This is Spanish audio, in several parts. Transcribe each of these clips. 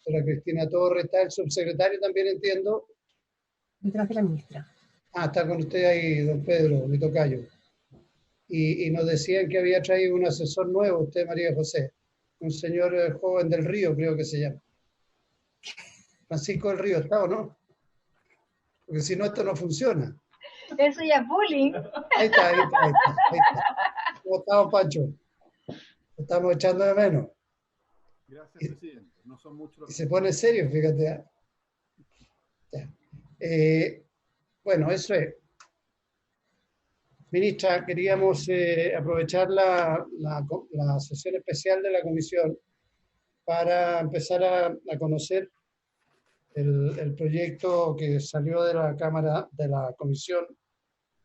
doctora Cristina Torres, está el subsecretario también, entiendo. Detrás de la ministra. Ah, está con usted ahí, don Pedro, mi tocayo. Y nos decían que había traído un asesor nuevo, usted, María José, un señor joven del Río, creo que se llama. Francisco del Río, ¿está o no? Porque si no, esto no funciona. Eso ya es bullying. Ahí está, ahí está, ahí está, ahí está. ¿Cómo estamos, Pancho? Lo estamos echando de menos. Gracias, presidente. No son muchos los Y se pone serio, fíjate. ¿Eh? Ya. Bueno, eso es. Ministra, queríamos aprovechar la sesión especial de la comisión para empezar a conocer el proyecto que salió de la Cámara, de la Comisión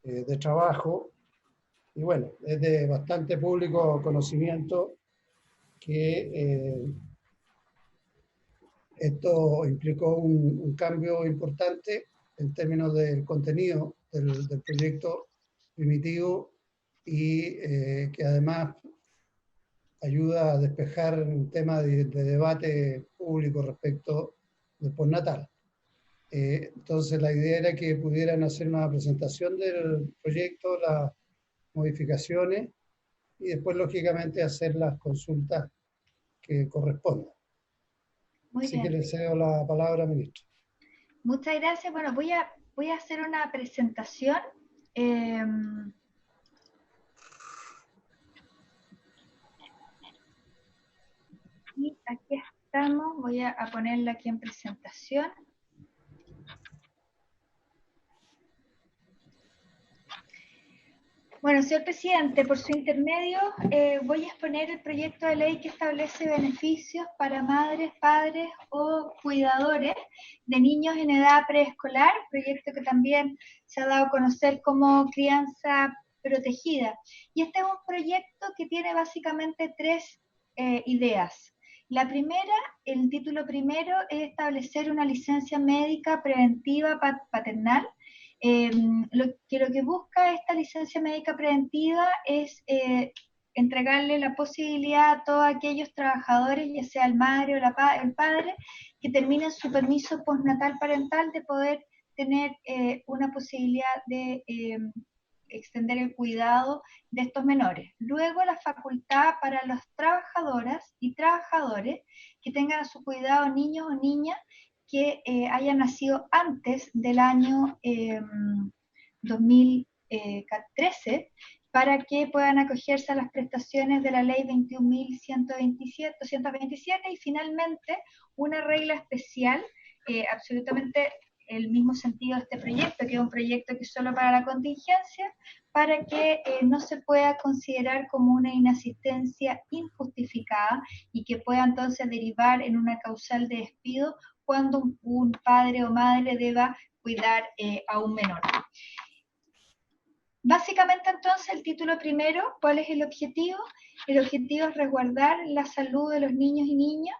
de Trabajo, y bueno, es de bastante público conocimiento que esto implicó un cambio importante en términos del contenido del proyecto primitivo y que además ayuda a despejar un tema de debate público respecto del postnatal. Entonces la idea era que pudieran hacer una presentación del proyecto, las modificaciones y después lógicamente hacer las consultas que correspondan. Muy Así bien. que le cedo la palabra, ministro. Muchas gracias. Bueno, voy a hacer una presentación. Y aquí estamos. Voy a ponerla aquí en presentación. Bueno, señor presidente, por su intermedio voy a exponer el proyecto de ley que establece beneficios para madres, padres o cuidadores de niños en edad preescolar, proyecto que también se ha dado a conocer como crianza protegida. Y este es un proyecto que tiene básicamente tres ideas. La primera, el título primero, es establecer una licencia médica preventiva paternal. Lo que busca esta licencia médica preventiva es entregarle la posibilidad a todos aquellos trabajadores, ya sea el madre o el padre, que terminen su permiso postnatal parental de poder tener una posibilidad de extender el cuidado de estos menores. Luego la facultad para las trabajadoras y trabajadores que tengan a su cuidado niños o niñas que hayan nacido antes del año 2013 para que puedan acogerse a las prestaciones de la ley 21.127 y finalmente una regla especial, absolutamente el mismo sentido de este proyecto, que es un proyecto que es solo para la contingencia, para que no se pueda considerar como una inasistencia injustificada y que pueda entonces derivar en una causal de despido cuando un padre o madre deba cuidar a un menor. Básicamente entonces el título primero, ¿cuál es el objetivo? El objetivo es resguardar la salud de los niños y niñas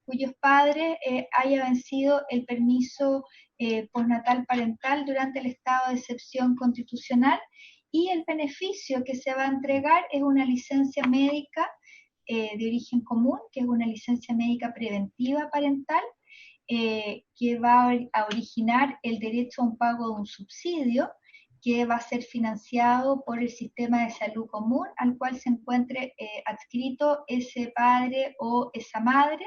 cuyos padres haya vencido el permiso postnatal parental durante el estado de excepción constitucional, y el beneficio que se va a entregar es una licencia médica de origen común, que es una licencia médica preventiva parental, que va a originar el derecho a un pago de un subsidio que va a ser financiado por el sistema de salud común al cual se encuentre adscrito ese padre o esa madre,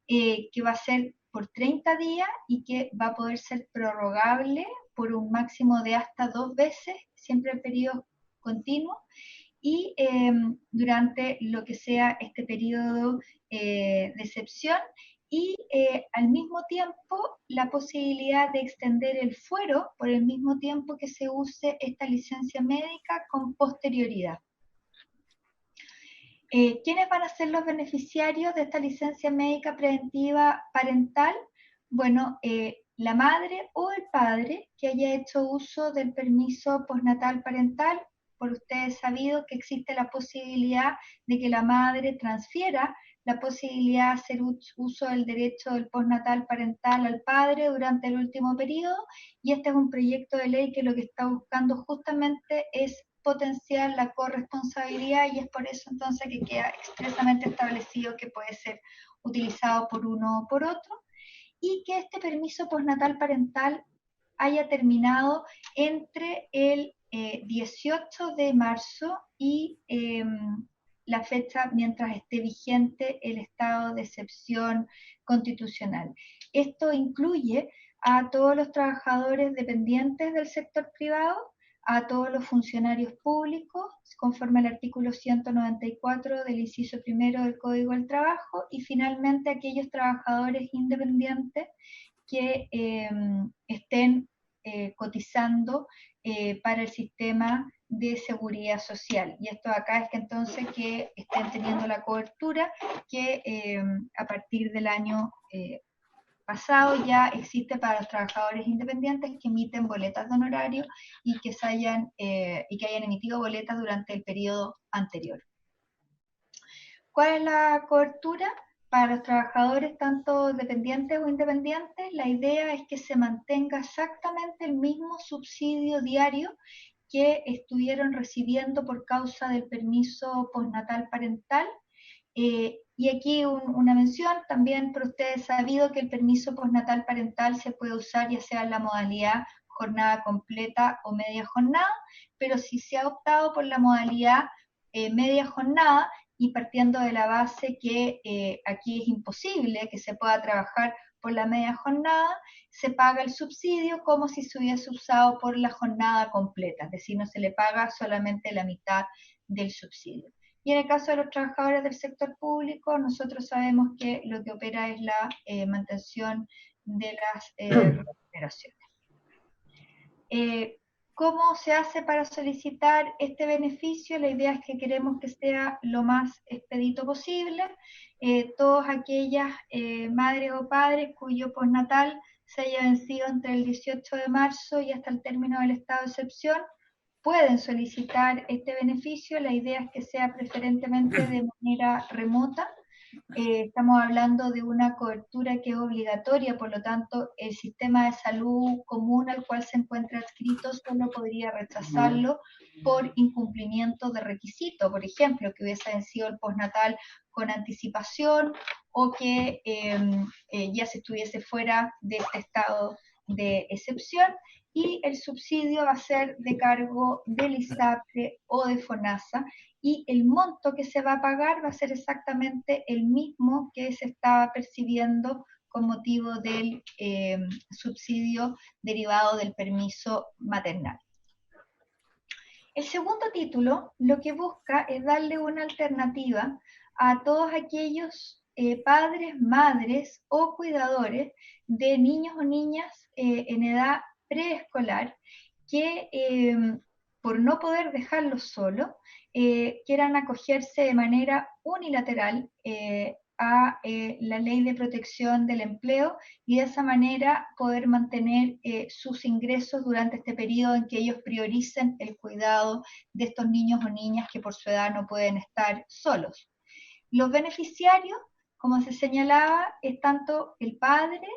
que va a ser por 30 días y que va a poder ser prorrogable por un máximo de hasta 2 veces, siempre en periodos continuos, y durante lo que sea este periodo de excepción, y al mismo tiempo la posibilidad de extender el fuero por el mismo tiempo que se use esta licencia médica con posterioridad. ¿Quiénes van a ser los beneficiarios de esta licencia médica preventiva parental? Bueno, la madre o el padre que haya hecho uso del permiso postnatal parental. Por ustedes sabido que existe la posibilidad de que la madre transfiera la posibilidad de hacer uso del derecho del postnatal parental al padre durante el último periodo, y este es un proyecto de ley que lo que está buscando justamente es potenciar la corresponsabilidad, y es por eso entonces que queda expresamente establecido que puede ser utilizado por uno o por otro, y que este permiso postnatal parental haya terminado entre el 18 de marzo y la fecha mientras esté vigente el estado de excepción constitucional. Esto incluye a todos los trabajadores dependientes del sector privado, a todos los funcionarios públicos, conforme al artículo 194 del inciso primero del Código del Trabajo, y finalmente aquellos trabajadores independientes que estén cotizando para el sistema de seguridad social. Y esto acá es que entonces que estén teniendo la cobertura que a partir del año pasado ya existe para los trabajadores independientes que emiten boletas de honorario y que hayan emitido boletas durante el periodo anterior. ¿Cuál es la cobertura? Para los trabajadores tanto dependientes o independientes, la idea es que se mantenga exactamente el mismo subsidio diario que estuvieron recibiendo por causa del permiso postnatal parental. Y aquí una mención, también por ustedes sabido que el permiso postnatal parental se puede usar ya sea en la modalidad jornada completa o media jornada, pero si se ha optado por la modalidad media jornada, y partiendo de la base que aquí es imposible que se pueda trabajar por la media jornada, se paga el subsidio como si se hubiese usado por la jornada completa, es decir, no se le paga solamente la mitad del subsidio. Y en el caso de los trabajadores del sector público, nosotros sabemos que lo que opera es la mantención de las remuneraciones. ¿Cómo se hace para solicitar este beneficio? La idea es que queremos que sea lo más expedito posible. Todas aquellas madres o padres cuyo postnatal se haya vencido entre el 18 de marzo y hasta el término del estado de excepción, pueden solicitar este beneficio. La idea es que sea preferentemente de manera remota. Estamos hablando de una cobertura que es obligatoria, por lo tanto, el sistema de salud común al cual se encuentra adscrito solo podría rechazarlo por incumplimiento de requisito, por ejemplo, que hubiese vencido el postnatal con anticipación o que ya se estuviese fuera de este estado de excepción, y el subsidio va a ser de cargo del ISAPRE o de FONASA, y el monto que se va a pagar va a ser exactamente el mismo que se estaba percibiendo con motivo del subsidio derivado del permiso maternal. El segundo título lo que busca es darle una alternativa a todos aquellos padres, madres o cuidadores de niños o niñas en edad preescolar que por no poder dejarlos solos, quieran acogerse de manera unilateral a la ley de protección del empleo y de esa manera poder mantener sus ingresos durante este periodo en que ellos prioricen el cuidado de estos niños o niñas que por su edad no pueden estar solos. Los beneficiarios, como se señalaba, es tanto el padre,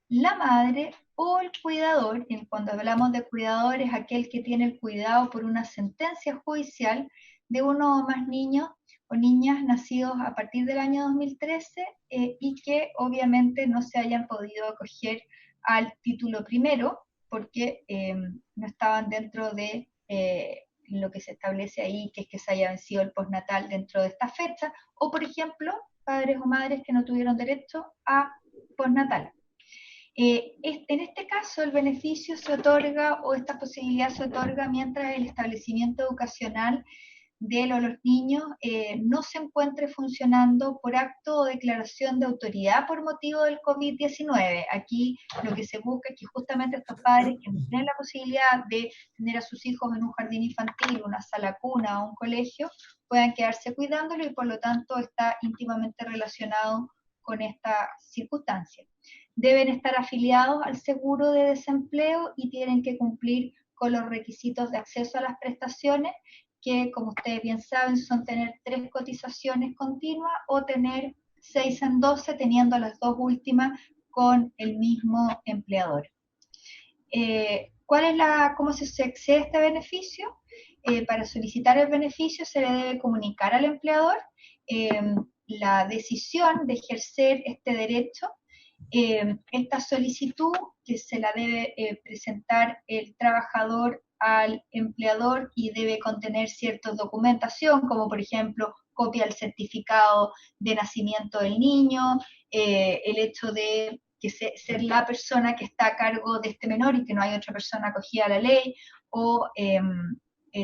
la madre o el cuidador. Y cuando hablamos de cuidador es aquel que tiene el cuidado por una sentencia judicial de uno o más niños o niñas nacidos a partir del año 2013 y que obviamente no se hayan podido acoger al título primero porque no estaban dentro de lo que se establece ahí, que es que se haya vencido el postnatal dentro de esta fecha, o por ejemplo, padres o madres que no tuvieron derecho a postnatal. En este caso, el beneficio se otorga, o esta posibilidad se otorga mientras el establecimiento educacional de los niños no se encuentre funcionando por acto o declaración de autoridad por motivo del COVID-19. Aquí lo que se busca es que justamente estos padres que no tienen la posibilidad de tener a sus hijos en un jardín infantil, una sala cuna o un colegio, puedan quedarse cuidándolo y por lo tanto está íntimamente relacionado con esta circunstancia. Deben estar afiliados al seguro de desempleo y tienen que cumplir con los requisitos de acceso a las prestaciones, que como ustedes bien saben son tener 3 cotizaciones continuas o tener 6 en 12, teniendo las 2 últimas con el mismo empleador. ¿Cómo se accede a este beneficio? Para solicitar el beneficio se le debe comunicar al empleador la decisión de ejercer este derecho. Esta solicitud que se la debe presentar el trabajador al empleador y debe contener cierta documentación, como por ejemplo copia del certificado de nacimiento del niño, el hecho de que ser la persona que está a cargo de este menor y que no hay otra persona acogida a la ley, o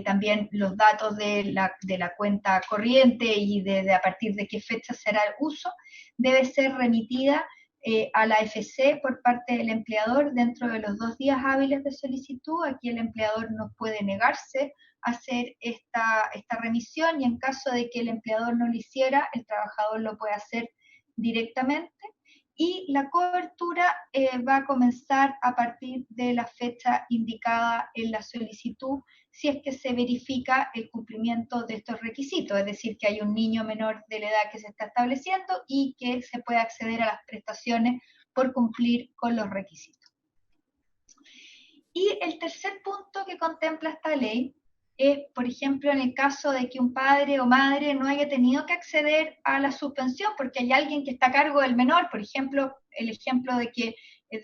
también los datos de la cuenta corriente y de a partir de qué fecha será el uso, debe ser remitida a la AFC por parte del empleador dentro de los 2 días hábiles de solicitud. Aquí el empleador no puede negarse a hacer esta remisión, y en caso de que el empleador no lo hiciera, el trabajador lo puede hacer directamente. Y la cobertura va a comenzar a partir de la fecha indicada en la solicitud, si es que se verifica el cumplimiento de estos requisitos, es decir, que hay un niño menor de la edad que se está estableciendo y que se puede acceder a las prestaciones por cumplir con los requisitos. Y el tercer punto que contempla esta ley es, por ejemplo, en el caso de que un padre o madre no haya tenido que acceder a la suspensión porque hay alguien que está a cargo del menor, por ejemplo, el ejemplo de que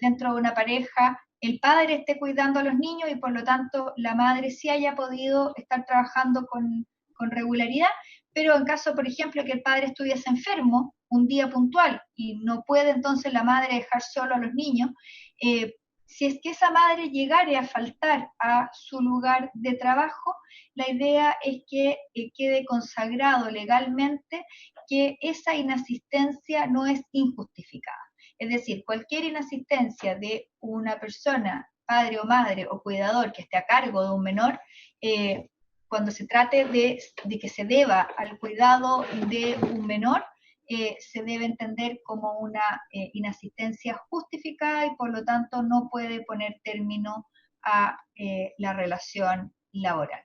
dentro de una pareja el padre esté cuidando a los niños y por lo tanto la madre sí haya podido estar trabajando con regularidad, pero en caso, por ejemplo, que el padre estuviese enfermo un día puntual y no puede entonces la madre dejar solo a los niños, si es que esa madre llegare a faltar a su lugar de trabajo, la idea es que quede consagrado legalmente que esa inasistencia no es injustificada. Es decir, cualquier inasistencia de una persona, padre o madre o cuidador que esté a cargo de un menor, cuando se trate de que se deba al cuidado de un menor, se debe entender como una inasistencia justificada y por lo tanto no puede poner término a la relación laboral.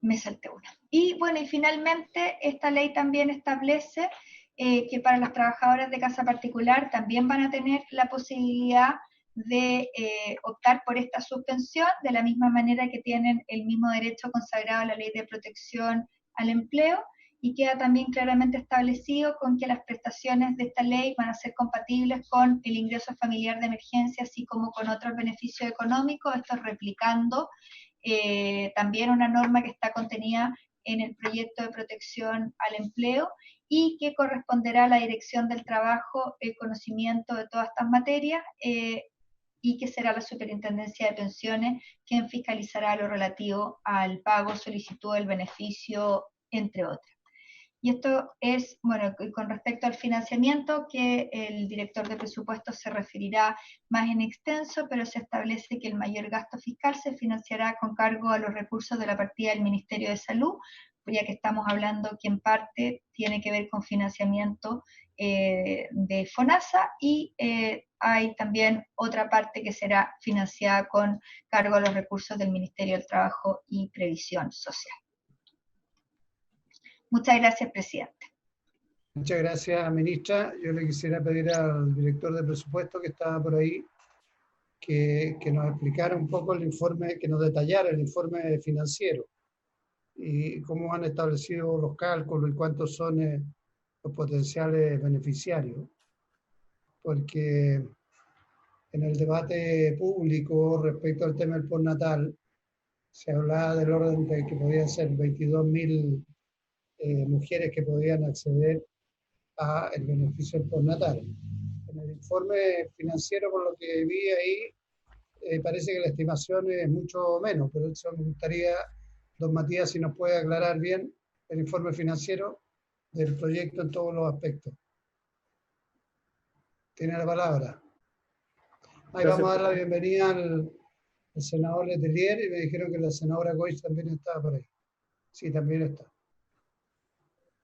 Me salté una. Y bueno, y finalmente esta ley también establece que para las trabajadoras de casa particular también van a tener la posibilidad de optar por esta suspensión, de la misma manera que tienen el mismo derecho consagrado a la Ley de Protección al Empleo, y queda también claramente establecido con que las prestaciones de esta ley van a ser compatibles con el ingreso familiar de emergencia, así como con otros beneficios económicos, esto replicando también una norma que está contenida en el proyecto de protección al empleo y que corresponderá a la Dirección del Trabajo el conocimiento de todas estas materias y que será la Superintendencia de Pensiones quien fiscalizará lo relativo al pago, solicitud del beneficio, entre otras. Y esto es, bueno, con respecto al financiamiento, que el director de presupuestos se referirá más en extenso, pero se establece que el mayor gasto fiscal se financiará con cargo a los recursos de la partida del Ministerio de Salud, ya que estamos hablando que en parte tiene que ver con financiamiento de FONASA y hay también otra parte que será financiada con cargo a los recursos del Ministerio del Trabajo y Previsión Social. Muchas gracias, presidente. Muchas gracias, ministra. Yo le quisiera pedir al director de presupuesto que estaba por ahí que nos explicara un poco el informe, que nos detallara el informe financiero y cómo han establecido los cálculos y cuántos son los potenciales beneficiarios. Porque en el debate público respecto al tema del postnatal se hablaba del orden de que podían ser 22.000 mujeres que podían acceder a el beneficio del postnatal. En el informe financiero, por lo que vi ahí, parece que la estimación es mucho menos, pero eso me gustaría, don Matías, si nos puede aclarar bien el informe financiero del proyecto en todos los aspectos. Tiene la palabra. Ahí vamos a dar la bienvenida al senador Letelier y me dijeron que la senadora Goich también estaba por ahí. Sí, también está.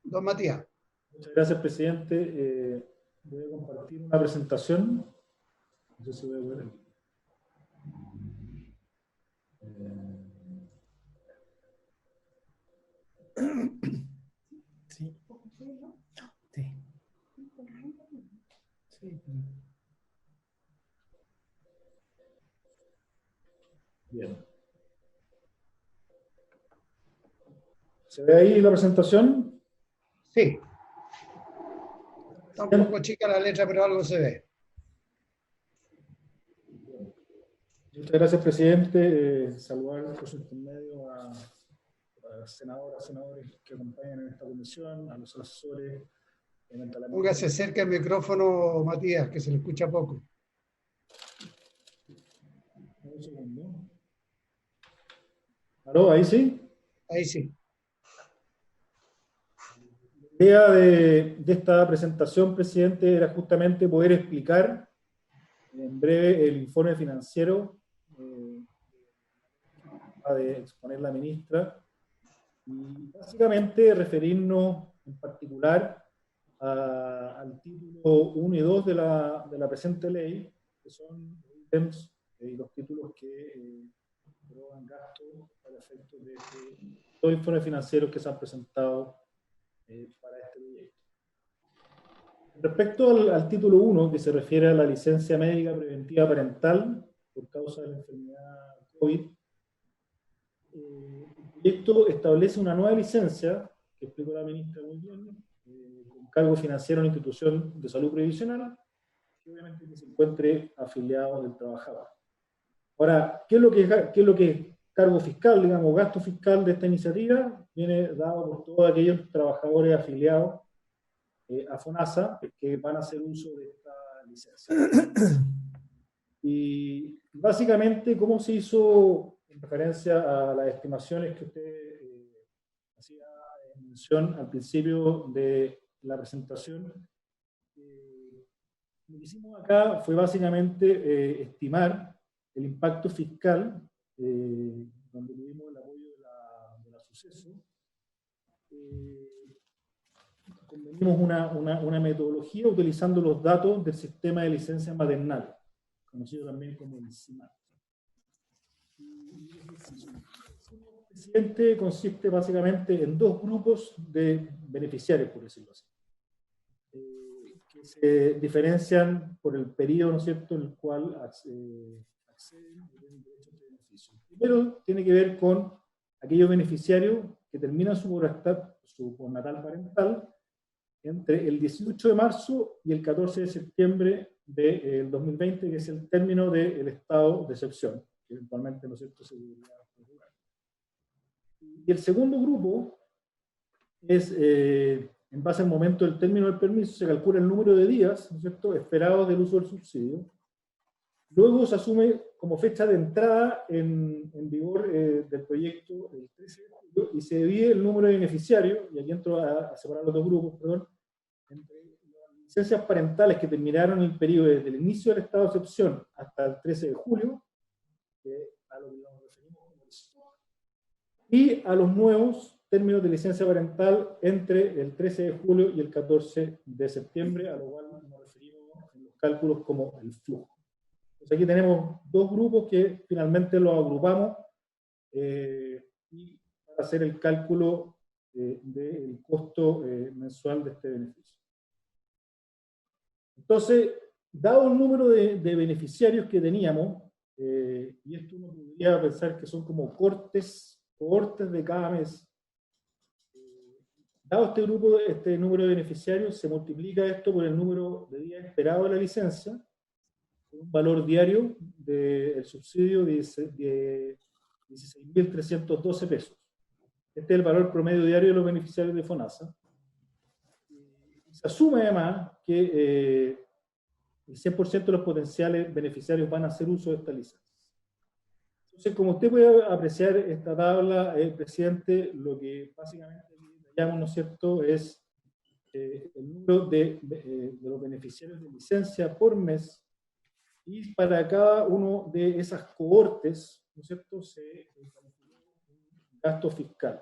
Don Matías. Muchas gracias, presidente. Voy a compartir una presentación. No sé si voy a poder aquí. Sí. Sí. Sí. Bien. ¿Se ve ahí la presentación? Sí. Está un poco chica la letra, pero algo se ve. Muchas gracias, presidente. Saludar por su intermedio a las senadoras, senadores que acompañan en esta comisión, a los asesores. Póngase cerca el micrófono, Matías, que se le escucha poco. Un segundo. ¿Aló? ¿Ahí sí? Ahí sí. La idea de esta presentación, presidente, era justamente poder explicar en breve el informe financiero de exponer la ministra y básicamente referirnos en particular al título 1 y 2 de la presente ley, que son los títulos que aproban gastos para efectos de todos los informes financieros que se han presentado para este proyecto. Respecto al título 1, que se refiere a la licencia médica preventiva parental por causa de la enfermedad COVID, el proyecto establece una nueva licencia, que explicó la ministra muy bien, con cargo financiero en una institución de salud previsional, que obviamente que se encuentre afiliado del trabajador. Ahora, ¿qué es lo que es cargo fiscal, digamos, gasto fiscal de esta iniciativa? Viene dado por todos aquellos trabajadores afiliados a FONASA que van a hacer uso de esta licencia. Y básicamente, ¿cómo se hizo en referencia a las estimaciones que usted hacía mención al principio de la presentación? Lo que hicimos acá fue básicamente estimar el impacto fiscal, donde tuvimos el apoyo de la Suceso. Convenimos una metodología utilizando los datos del sistema de licencia maternal, conocido también como el CIMAT. El presidente consiste básicamente en dos grupos de beneficiarios, por decirlo así, que se diferencian por el periodo, ¿no es cierto?, en el cual acceden y tienen derecho a este beneficio. Primero tiene que ver con aquellos beneficiarios que terminan su postnatal parental entre el 18 de marzo y el 14 de septiembre del 2020, que es el término del estado de excepción, que eventualmente, ¿no es cierto?, se debería prorrogar. Y el segundo grupo es, en base al momento del término del permiso, se calcula el número de días, ¿no es cierto?, esperados del uso del subsidio. Luego se asume como fecha de entrada en vigor del proyecto el 13 de julio y se divide el número de beneficiarios, y aquí entro a separar los dos grupos, perdón, entre las licencias parentales que terminaron el periodo desde el inicio del estado de excepción hasta el 13 de julio, a lo que nos referimos como el stock, y a los nuevos términos de licencia parental entre el 13 de julio y el 14 de septiembre, a lo cual nos referimos en los cálculos como el flujo. Entonces aquí tenemos dos grupos que finalmente los agrupamos y para hacer el cálculo del costo mensual de este beneficio. Entonces, dado el número de beneficiarios que teníamos, y esto uno podría pensar que son como cohortes de cada mes, dado este número de beneficiarios, se multiplica esto por el número de días esperados de la licencia, un valor diario del subsidio de 16.312 pesos. Este es el valor promedio diario de los beneficiarios de FONASA. Se asume además que el 100% de los potenciales beneficiarios van a hacer uso de esta licencia. Entonces, como usted puede apreciar esta tabla, presidente, lo que básicamente detallamos, ¿no es cierto?, es el número de los beneficiarios de licencia por mes, y para cada uno de esas cohortes, ¿no es cierto?, se calculó un gasto fiscal.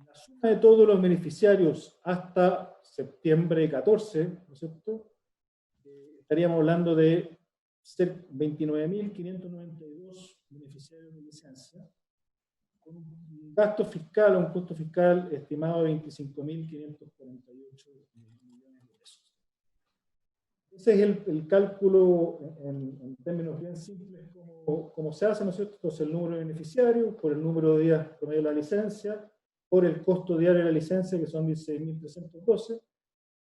La suma de todos los beneficiarios hasta septiembre 14, ¿no es cierto?, estaríamos hablando de 29.592 beneficiarios de licencia, con un gasto fiscal, un costo fiscal estimado de 25.548 millones de pesos. Ese es el cálculo en términos bien simples, como se hace, ¿no es cierto? Entonces, el número de beneficiarios, por el número de días promedio de la licencia, por el costo diario de la licencia, que son 16.312,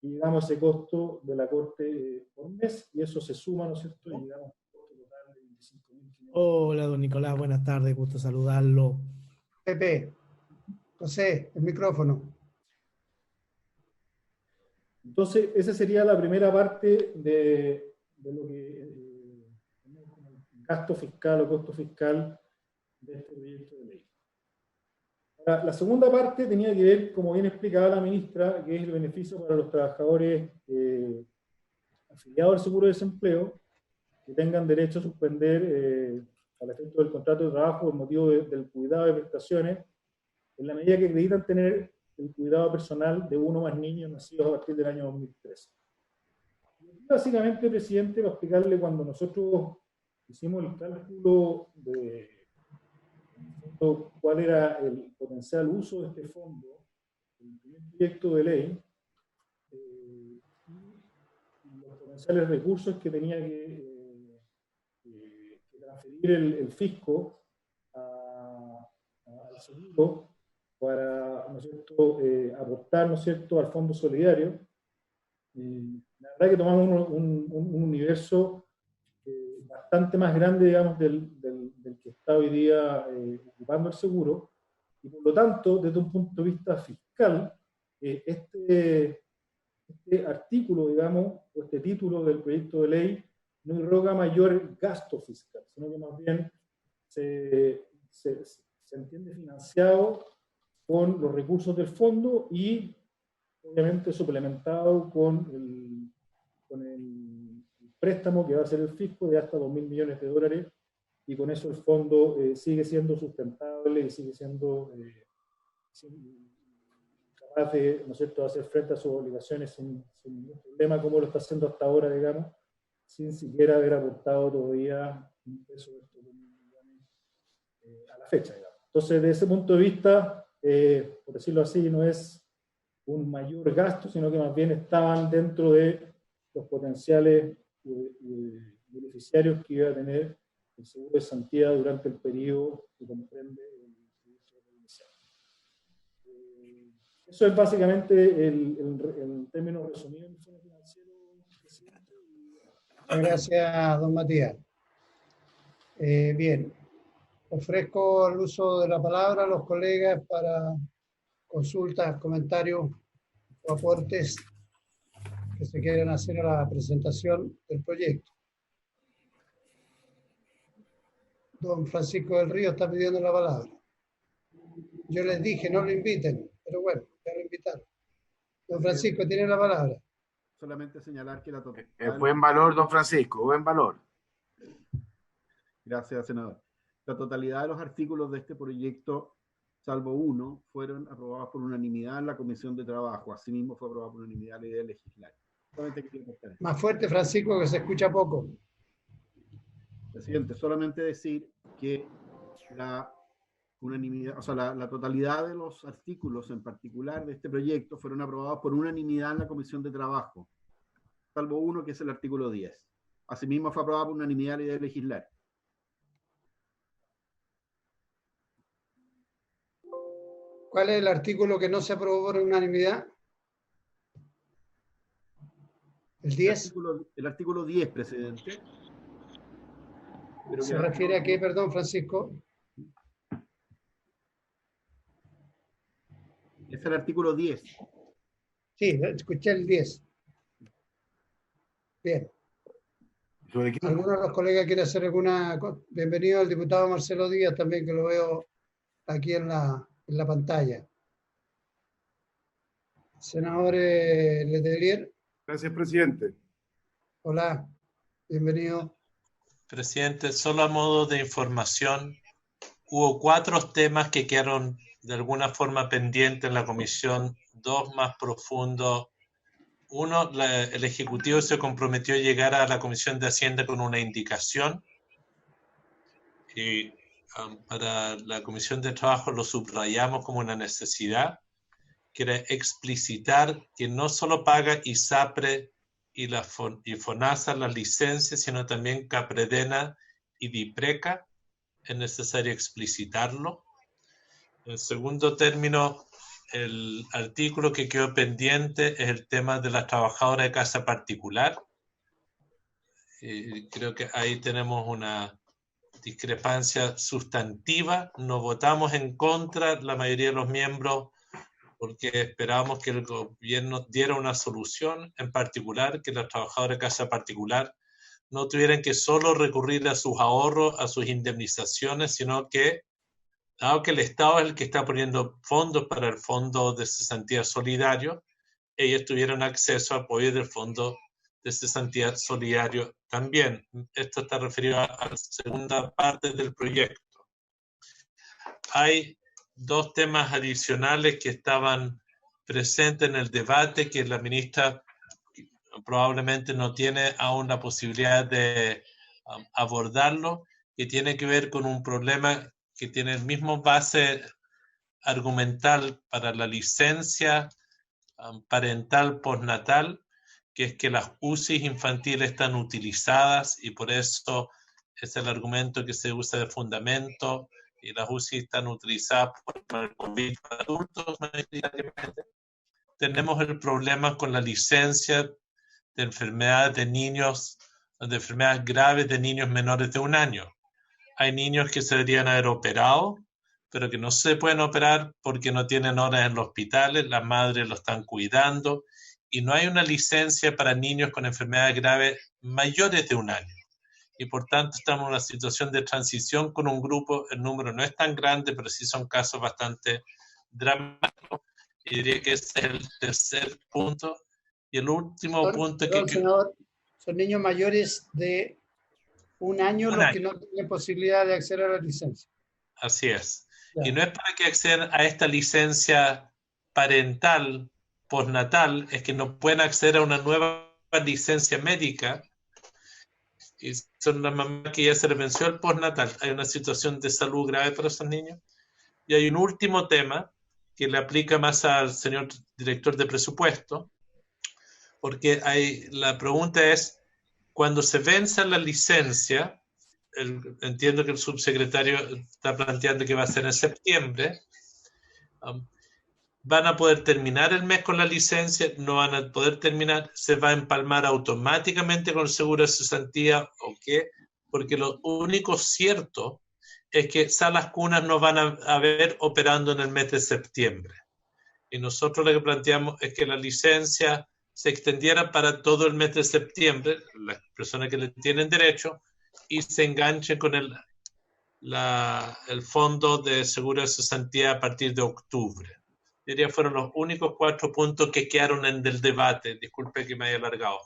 y llegamos a ese costo de la Corte por mes, y eso se suma, ¿no es cierto? Y llegamos a un costo total de 25.500. Hola, don Nicolás, buenas tardes, gusto saludarlo. Pepe, José, el micrófono. Entonces, esa sería la primera parte de lo que como el gasto fiscal o costo fiscal de este proyecto de ley. Ahora, la segunda parte tenía que ver, como bien explicaba la ministra, que es el beneficio para los trabajadores afiliados al seguro de desempleo, que tengan derecho a suspender al efecto del contrato de trabajo por motivo del cuidado de prestaciones, en la medida que acreditan tener el cuidado personal de uno o más niños nacidos a partir del año 2013. Básicamente, presidente, para explicarle, cuando nosotros hicimos el cálculo de cuál era el potencial uso de este fondo, el primer proyecto de ley, y los potenciales recursos que tenía que transferir el fisco al seguro, para, ¿no es cierto?, aportar, ¿no es cierto?, al Fondo Solidario. La verdad que tomamos un universo bastante más grande, digamos, del que está hoy día ocupando el seguro, y por lo tanto, desde un punto de vista fiscal, este artículo, digamos, o este título del proyecto de ley no irroga mayor gasto fiscal, sino que más bien se entiende financiado con los recursos del fondo y obviamente suplementado con el préstamo que va a hacer el fisco de hasta 2.000 millones de dólares, y con eso el fondo sigue siendo sustentable y sigue siendo capaz de, ¿no es cierto?, hacer frente a sus obligaciones sin ningún problema, como lo está haciendo hasta ahora, digamos, sin siquiera haber aportado todavía un peso de estos 2.000 millones a la fecha, digamos. Entonces, desde ese punto de vista, por decirlo así, no es un mayor gasto, sino que más bien estaban dentro de los potenciales beneficiarios que iba a tener el seguro de cesantía durante el periodo que comprende el proyecto de ley inicial. Eso es básicamente el término resumido del informe financiero, presidente. Gracias, don Matías. Bien, ofrezco el uso de la palabra a los colegas para consultas, comentarios o aportes que se quieran hacer a la presentación del proyecto. Don Francisco del Río está pidiendo la palabra. Yo les dije, no lo inviten, pero bueno, ya lo invitaron. Don Francisco, tiene la palabra. Solamente señalar que la totalidad... Buen valor, don Francisco, buen valor. Gracias, senador. La totalidad de los artículos de este proyecto, salvo uno, fueron aprobados por unanimidad en la Comisión de Trabajo. Asimismo, fue aprobado por unanimidad la idea legislativa. Más fuerte, Francisco, que se escucha poco. Presidente, solamente decir que la unanimidad, o sea, la totalidad de los artículos en particular de este proyecto fueron aprobados por unanimidad en la Comisión de Trabajo, salvo uno, que es el artículo 10. Asimismo, fue aprobado por unanimidad la idea de legislar. ¿Cuál es el artículo que no se aprobó por unanimidad? ¿El 10? El artículo 10, presidente. ¿Se refiere a qué, perdón, Francisco? Es el artículo 10. Sí, escuché el 10. Bien. ¿Alguno de los colegas quiere hacer alguna cosa? Bienvenido al diputado Marcelo Díaz también, que lo veo aquí en la pantalla. Senador Letelier. Gracias, presidente. Hola, bienvenido. Presidente, solo a modo de información, hubo 4 temas que quedaron de alguna forma pendientes en la comisión, 2 más profundos. Uno, el Ejecutivo se comprometió a llegar a la Comisión de Hacienda con una indicación, y para la Comisión de Trabajo lo subrayamos como una necesidad, que era explicitar que no solo paga ISAPRE y FONASA las licencias, sino también CAPREDENA y DIPRECA. Es necesario explicitarlo. En segundo término, el artículo que quedó pendiente es el tema de las trabajadoras de casa particular. Creo que ahí tenemos una discrepancia sustantiva. No votamos en contra la mayoría de los miembros porque esperábamos que el gobierno diera una solución, en particular que las trabajadoras de casa particular no tuvieran que solo recurrir a sus ahorros, a sus indemnizaciones, sino que, dado que el Estado es el que está poniendo fondos para el Fondo de Cesantía Solidario, ellas tuvieran acceso a apoyo del Fondo de Cesantía Solidario también. Esto está referido a la segunda parte del proyecto. Hay dos temas adicionales que estaban presentes en el debate que la ministra probablemente no tiene aún la posibilidad de abordarlo, que tiene que ver con un problema que tiene el mismo base argumental para la licencia parental postnatal, que es que las UCIs infantiles están utilizadas y por eso es el argumento que se usa de fundamento, y las UCI están utilizadas para el COVID para adultos mayoritariamente. Tenemos el problema con la licencia de enfermedades de niños, de enfermedades graves de niños menores de 1 año. Hay niños que se deberían haber operado, pero que no se pueden operar porque no tienen horas en los hospitales, las madres lo están cuidando, y no hay una licencia para niños con enfermedades graves mayores de 1 año. Y por tanto estamos en una situación de transición con un grupo, el número no es tan grande, pero sí son casos bastante dramáticos. Y diría que ese es el tercer punto. Y el último punto perdón, senador, son niños mayores de 1 año los que no tienen posibilidad de acceder a la licencia. Así es. Ya. Y no es para que accedan a esta licencia parental postnatal, es que no pueden acceder a una nueva licencia médica. Y son las mamás que ya se les venció el postnatal. Hay una situación de salud grave para esos niños. Y hay un último tema que le aplica más al señor director de presupuesto, porque la pregunta es, cuando se venza la licencia, entiendo que el subsecretario está planteando que va a ser en septiembre, van a poder terminar el mes con la licencia, no van a poder terminar, se va a empalmar automáticamente con el seguro de cesantía, ¿o qué? Porque lo único cierto es que salas cunas no van a haber operando en el mes de septiembre. Y nosotros lo que planteamos es que la licencia se extendiera para todo el mes de septiembre, las personas que le tienen derecho, y se enganchen con el fondo de seguro de cesantía a partir de octubre. Diría fueron los únicos 4 puntos que quedaron en el debate. Disculpe que me haya alargado,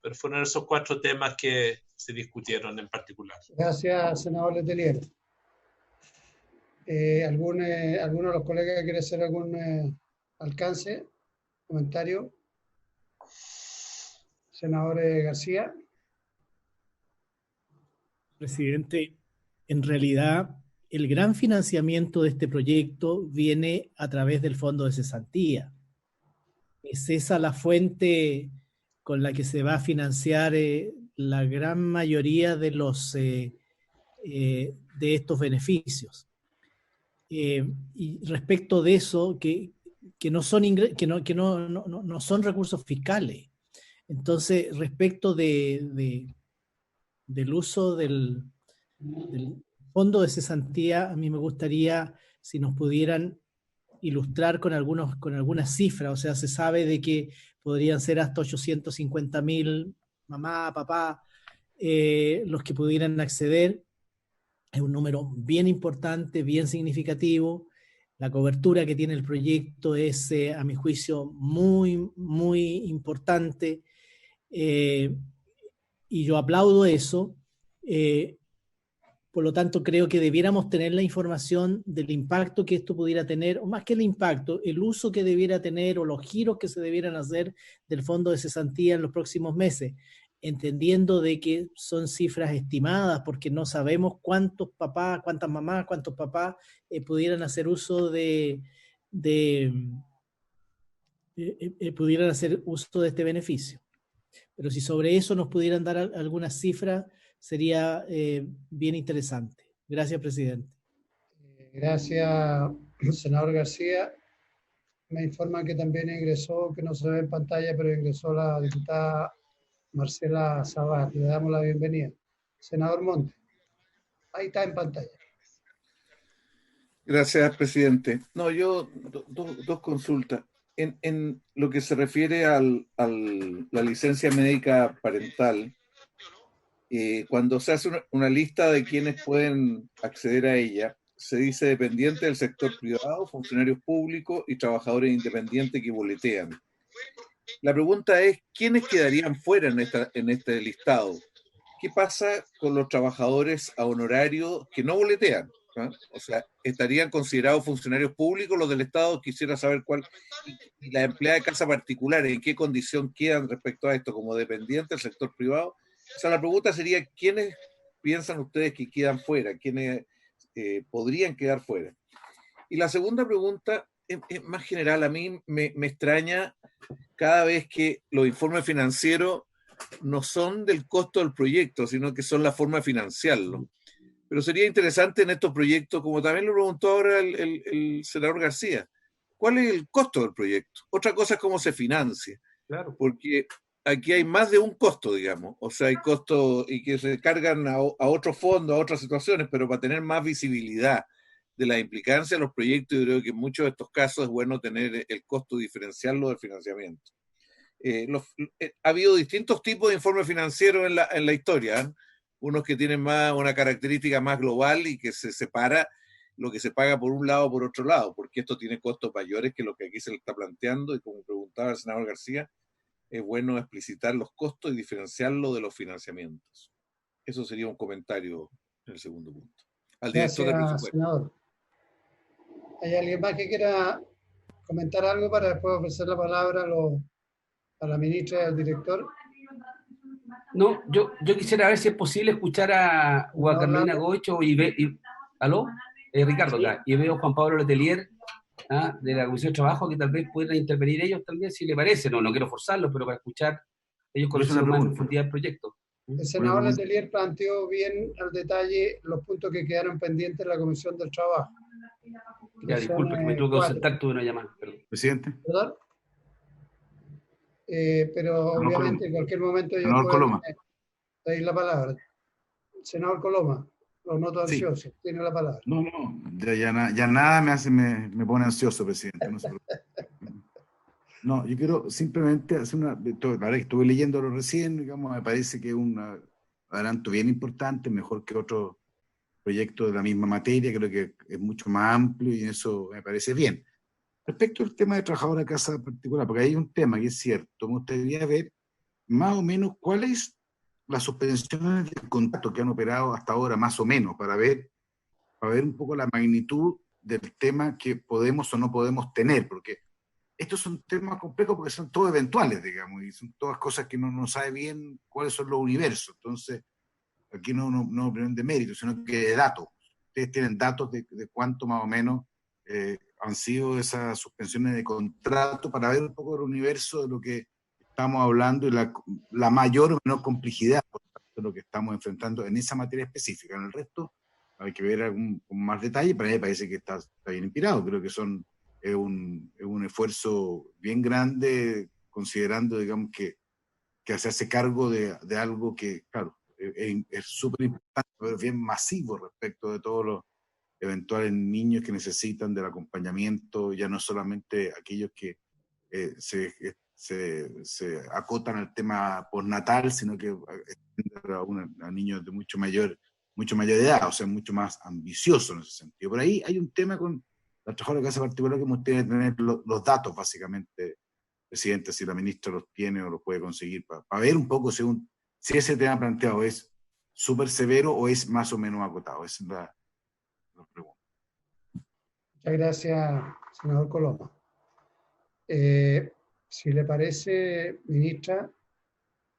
pero fueron esos 4 temas que se discutieron en particular. Gracias, senador Letelier. ¿Alguno de los colegas quiere hacer algún alcance, comentario? Senador García. Presidente, en realidad el gran financiamiento de este proyecto viene a través del Fondo de Cesantía. Es esa la fuente con la que se va a financiar la gran mayoría de estos beneficios. Y respecto de eso, que no son recursos fiscales. Entonces, respecto del uso del fondo de cesantía, a mí me gustaría si nos pudieran ilustrar con algunas cifras. O sea, se sabe de que podrían ser hasta 850.000 mamá, papá, los que pudieran acceder. Es un número bien importante, bien significativo. La cobertura que tiene el proyecto es, a mi juicio, muy, muy importante. Y yo aplaudo eso. Por lo tanto, creo que debiéramos tener la información del impacto que esto pudiera tener, o más que el impacto, el uso que debiera tener o los giros que se debieran hacer del fondo de cesantía en los próximos meses, entendiendo de que son cifras estimadas porque no sabemos cuántos papás, cuántas mamás, cuántos papás pudieran hacer uso pudieran hacer uso de este beneficio. Pero si sobre eso nos pudieran dar algunas cifras, sería bien interesante. Gracias, presidente. Gracias, senador García. Me informan que también ingresó, que no se ve en pantalla, pero ingresó la diputada Marcela Sabat. Le damos la bienvenida. Senador Monte, ahí está en pantalla. Gracias, presidente. No, yo dos consultas. En lo que se refiere a la licencia médica parental, cuando se hace una lista de quienes pueden acceder a ella, se dice dependiente del sector privado, funcionarios públicos y trabajadores independientes que boletean. La pregunta es, ¿quiénes quedarían fuera en este listado? ¿Qué pasa con los trabajadores a honorario que no boletean? ¿Ah? O sea, ¿estarían considerados funcionarios públicos los del Estado? Quisiera saber cuál, y la empleada de casa particular, ¿en qué condición quedan respecto a esto como dependientes del sector privado? O sea, la pregunta sería, ¿quiénes piensan ustedes que quedan fuera? ¿Quiénes podrían quedar fuera? Y la segunda pregunta es más general. A mí me extraña cada vez que los informes financieros no son del costo del proyecto, sino que son la forma de financiarlo. Pero sería interesante en estos proyectos, como también lo preguntó ahora el senador García, ¿cuál es el costo del proyecto? Otra cosa es cómo se financia. Claro. Porque aquí hay más de un costo, digamos. O sea, hay costos y que se cargan a otros fondos, a otras situaciones, pero para tener más visibilidad de la implicancia de los proyectos, yo creo que en muchos de estos casos es bueno tener el costo, diferenciarlo del financiamiento. Ha habido distintos tipos de informes financieros en la historia, ¿eh? Unos que tienen una característica más global y que se separa lo que se paga por un lado o por otro lado, porque esto tiene costos mayores que lo que aquí se le está planteando, y como preguntaba el senador García, es bueno explicitar los costos y diferenciarlo de los financiamientos. Eso sería un comentario en el segundo punto. Al director de presupuesto. Senador. ¿Hay alguien más que quiera comentar algo para después ofrecer la palabra a la ministra y al director? No, yo quisiera ver si es posible escuchar a Carolina Goicho ¿aló? Ricardo acá, y veo a Juan Pablo Letelier, de la Comisión de Trabajo, que tal vez puedan intervenir ellos también, si le parece. No quiero forzarlos, pero para escuchar, ellos conocen más en profundidad del proyecto. El senador Letelier planteó bien al detalle los puntos que quedaron pendientes en la Comisión del Trabajo. Ya, disculpe, que me tuve que ausentar, tuve una llamada. Perdón. Presidente. ¿Perdón? Pero obviamente en cualquier momento yo puedo pedir la palabra. Senador Coloma, lo noto ansioso, tiene la palabra. No, ya nada me pone ansioso, presidente. No, yo quiero simplemente hacer la verdad que estuve leyéndolo recién, digamos, me parece que es un adelanto bien importante, mejor que otro proyecto de la misma materia, creo que es mucho más amplio y eso me parece bien. Respecto al tema de trabajador a casa particular, porque hay un tema que es cierto, me gustaría ver más o menos cuáles las suspensiones de contrato que han operado hasta ahora, más o menos, para ver un poco la magnitud del tema que podemos o no podemos tener, porque estos son temas complejos porque son todos eventuales, digamos, y son todas cosas que no sabe bien cuáles son los universos. Entonces, aquí no opinión de mérito, sino que de datos. Ustedes tienen datos de cuánto más o menos han sido esas suspensiones de contrato para ver un poco el universo de lo que estamos hablando y la mayor o menor complejidad de lo que estamos enfrentando en esa materia específica. En el resto hay que ver con más detalle, pero a mí me parece que está bien inspirado. Creo que es un esfuerzo bien grande, considerando, digamos, que se hace cargo de algo que, claro, es súper importante, pero bien masivo respecto de todos los eventuales niños que necesitan del acompañamiento, ya no solamente aquellos que se acotan al tema postnatal, sino que a niños de mucho mayor edad, o sea, mucho más ambicioso en ese sentido. Por ahí hay un tema con la trabajadora de casa particular que hemos tenido que tener los datos, básicamente, presidente, si la ministra los tiene o los puede conseguir, para ver un poco si ese tema planteado es súper severo o es más o menos acotado. Esa es la pregunta. Muchas gracias, senador Coloma. Si le parece, ministra,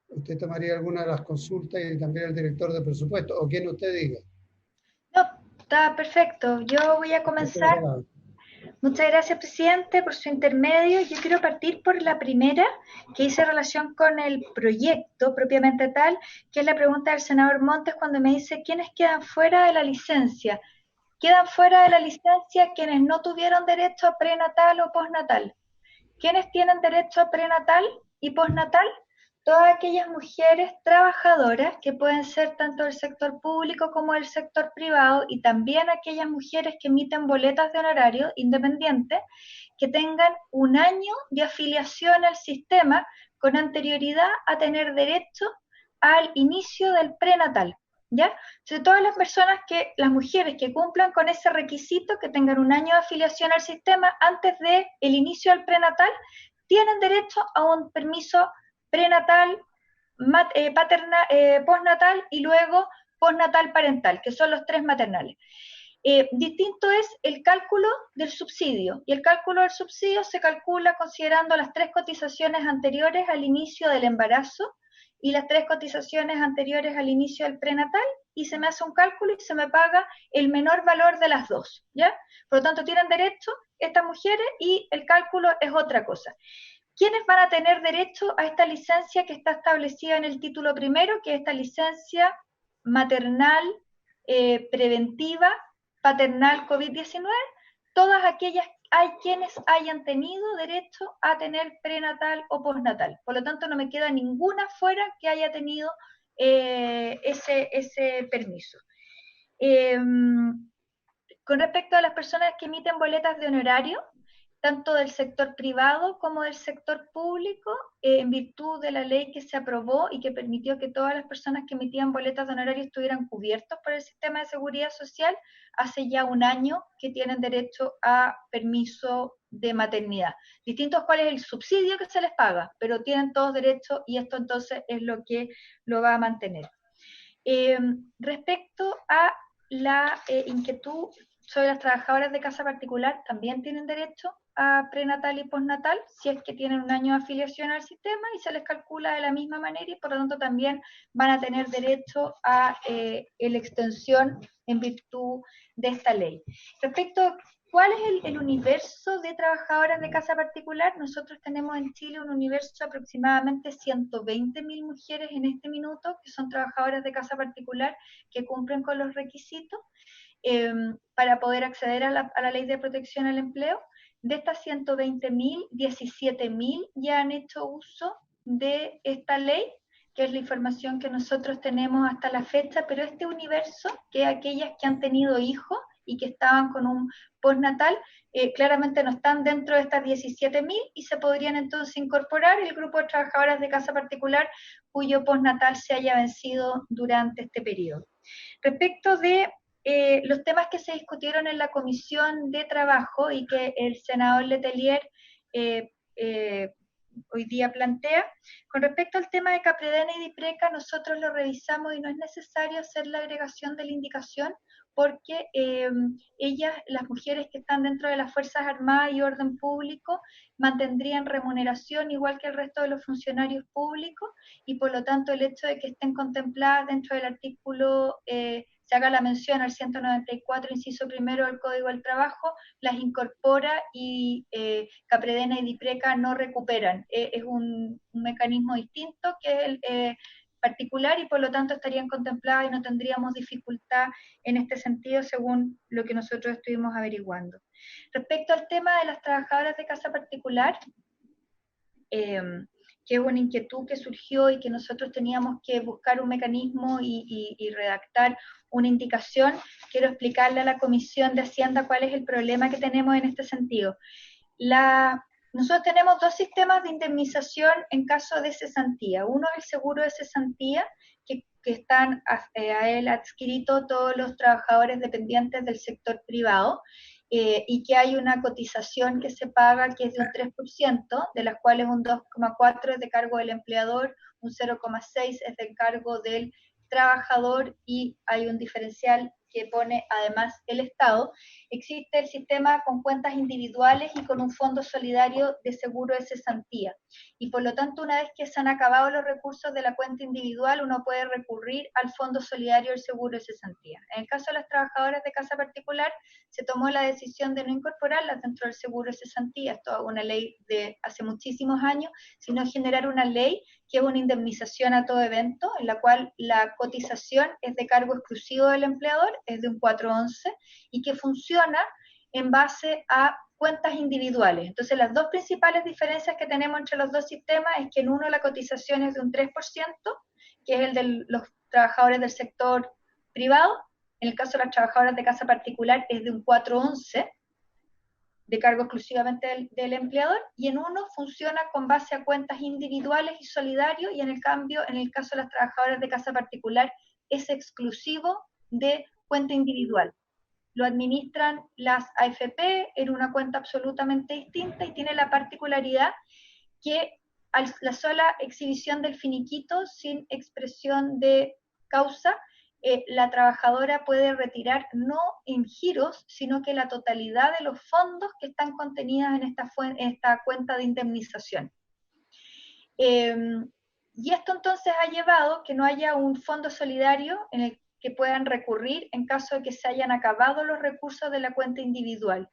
usted tomaría alguna de las consultas y también el director de presupuesto, o quien usted diga. No, está perfecto. Yo voy a comenzar. Muchas gracias, presidente, por su intermedio. Yo quiero partir por la primera, que hice relación con el proyecto propiamente tal, que es la pregunta del senador Montes cuando me dice ¿quiénes quedan fuera de la licencia? Quedan fuera de la licencia quienes no tuvieron derecho a prenatal o postnatal. ¿Quiénes tienen derecho a prenatal y postnatal? Todas aquellas mujeres trabajadoras que pueden ser tanto del sector público como del sector privado, y también aquellas mujeres que emiten boletas de honorario independientes que tengan un año de afiliación al sistema con anterioridad a tener derecho al inicio del prenatal. ¿Ya? Entonces, todas las personas las mujeres que cumplan con ese requisito, que tengan un año de afiliación al sistema antes del inicio del prenatal, tienen derecho a un permiso prenatal, postnatal y luego postnatal parental, que son los 3 maternales. Distinto es el cálculo del subsidio, y el cálculo del subsidio se calcula considerando las 3 cotizaciones anteriores al inicio del embarazo y las 3 cotizaciones anteriores al inicio del prenatal, y se me hace un cálculo y se me paga el menor valor de las 2, ¿ya? Por lo tanto, tienen derecho estas mujeres y el cálculo es otra cosa. ¿Quiénes van a tener derecho a esta licencia que está establecida en el título primero, que es esta licencia maternal, preventiva, paternal COVID-19? Todas aquellas, hay quienes hayan tenido derecho a tener prenatal o postnatal. Por lo tanto, no me queda ninguna fuera que haya tenido ese permiso. Con respecto a las personas que emiten boletas de honorario, tanto del sector privado como del sector público, en virtud de la ley que se aprobó y que permitió que todas las personas que emitían boletas de honorario estuvieran cubiertos por el sistema de seguridad social, hace ya un año que tienen derecho a permiso de maternidad. Distinto es cuál es el subsidio que se les paga, pero tienen todos derecho y esto entonces es lo que lo va a mantener. Respecto a la inquietud sobre las trabajadoras de casa particular, también tienen derecho a prenatal y postnatal si es que tienen un año de afiliación al sistema y se les calcula de la misma manera, y por lo tanto también van a tener derecho a la extensión en virtud de esta ley. Respecto a cuál es el universo de trabajadoras de casa particular, nosotros tenemos en Chile un universo de aproximadamente 120.000 mujeres en este minuto que son trabajadoras de casa particular que cumplen con los requisitos para poder acceder a la ley de protección al empleo. De estas 120.000, 17.000 ya han hecho uso de esta ley, que es la información que nosotros tenemos hasta la fecha, pero este universo, que es aquellas que han tenido hijos y que estaban con un postnatal, claramente no están dentro de estas 17.000 y se podrían entonces incorporar el grupo de trabajadoras de casa particular cuyo postnatal se haya vencido durante este periodo. Respecto de los temas que se discutieron en la Comisión de Trabajo y que el senador Letelier hoy día plantea, con respecto al tema de Capredena y Dipreca, nosotros lo revisamos y no es necesario hacer la agregación de la indicación porque ellas, las mujeres que están dentro de las Fuerzas Armadas y Orden Público, mantendrían remuneración igual que el resto de los funcionarios públicos, y por lo tanto el hecho de que estén contempladas dentro del artículo, se haga la mención al 194, inciso primero del Código del Trabajo, las incorpora y Capredena y Dipreca no recuperan. Es un mecanismo distinto que es el particular y por lo tanto estarían contempladas y no tendríamos dificultad en este sentido según lo que nosotros estuvimos averiguando. Respecto al tema de las trabajadoras de casa particular, que es una inquietud que surgió y que nosotros teníamos que buscar un mecanismo y redactar una indicación, quiero explicarle a la Comisión de Hacienda cuál es el problema que tenemos en este sentido. Nosotros tenemos 2 sistemas de indemnización en caso de cesantía. Uno es el seguro de cesantía, que están a él adscritos todos los trabajadores dependientes del sector privado, y que hay una cotización que se paga que es de un 3%, de las cuales un 2,4% es de cargo del empleador, un 0,6% es de cargo del trabajador y hay un diferencial que pone además el Estado, existe el sistema con cuentas individuales y con un fondo solidario de seguro de cesantía. Y por lo tanto, una vez que se han acabado los recursos de la cuenta individual, uno puede recurrir al fondo solidario del seguro de cesantía. En el caso de las trabajadoras de casa particular, se tomó la decisión de no incorporarlas dentro del seguro de cesantía. Esto es una ley de hace muchísimos años, sino generar una ley que es una indemnización a todo evento, en la cual la cotización es de cargo exclusivo del empleador, es de un 411, y que funciona en base a cuentas individuales. Entonces, las dos principales diferencias que tenemos entre los dos sistemas es que en uno la cotización es de un 3%, que es el de los trabajadores del sector privado. En el caso de las trabajadoras de casa particular es de un 411, de cargo exclusivamente del empleador, y en uno funciona con base a cuentas individuales y solidarios, y en el cambio, en el caso de las trabajadoras de casa particular, es exclusivo de cuenta individual. Lo administran las AFP en una cuenta absolutamente distinta, y tiene la particularidad que la sola exhibición del finiquito sin expresión de causa, la trabajadora puede retirar no en giros, sino que la totalidad de los fondos que están contenidos en esta cuenta de indemnización. Y esto entonces ha llevado que no haya un fondo solidario en el que puedan recurrir en caso de que se hayan acabado los recursos de la cuenta individual.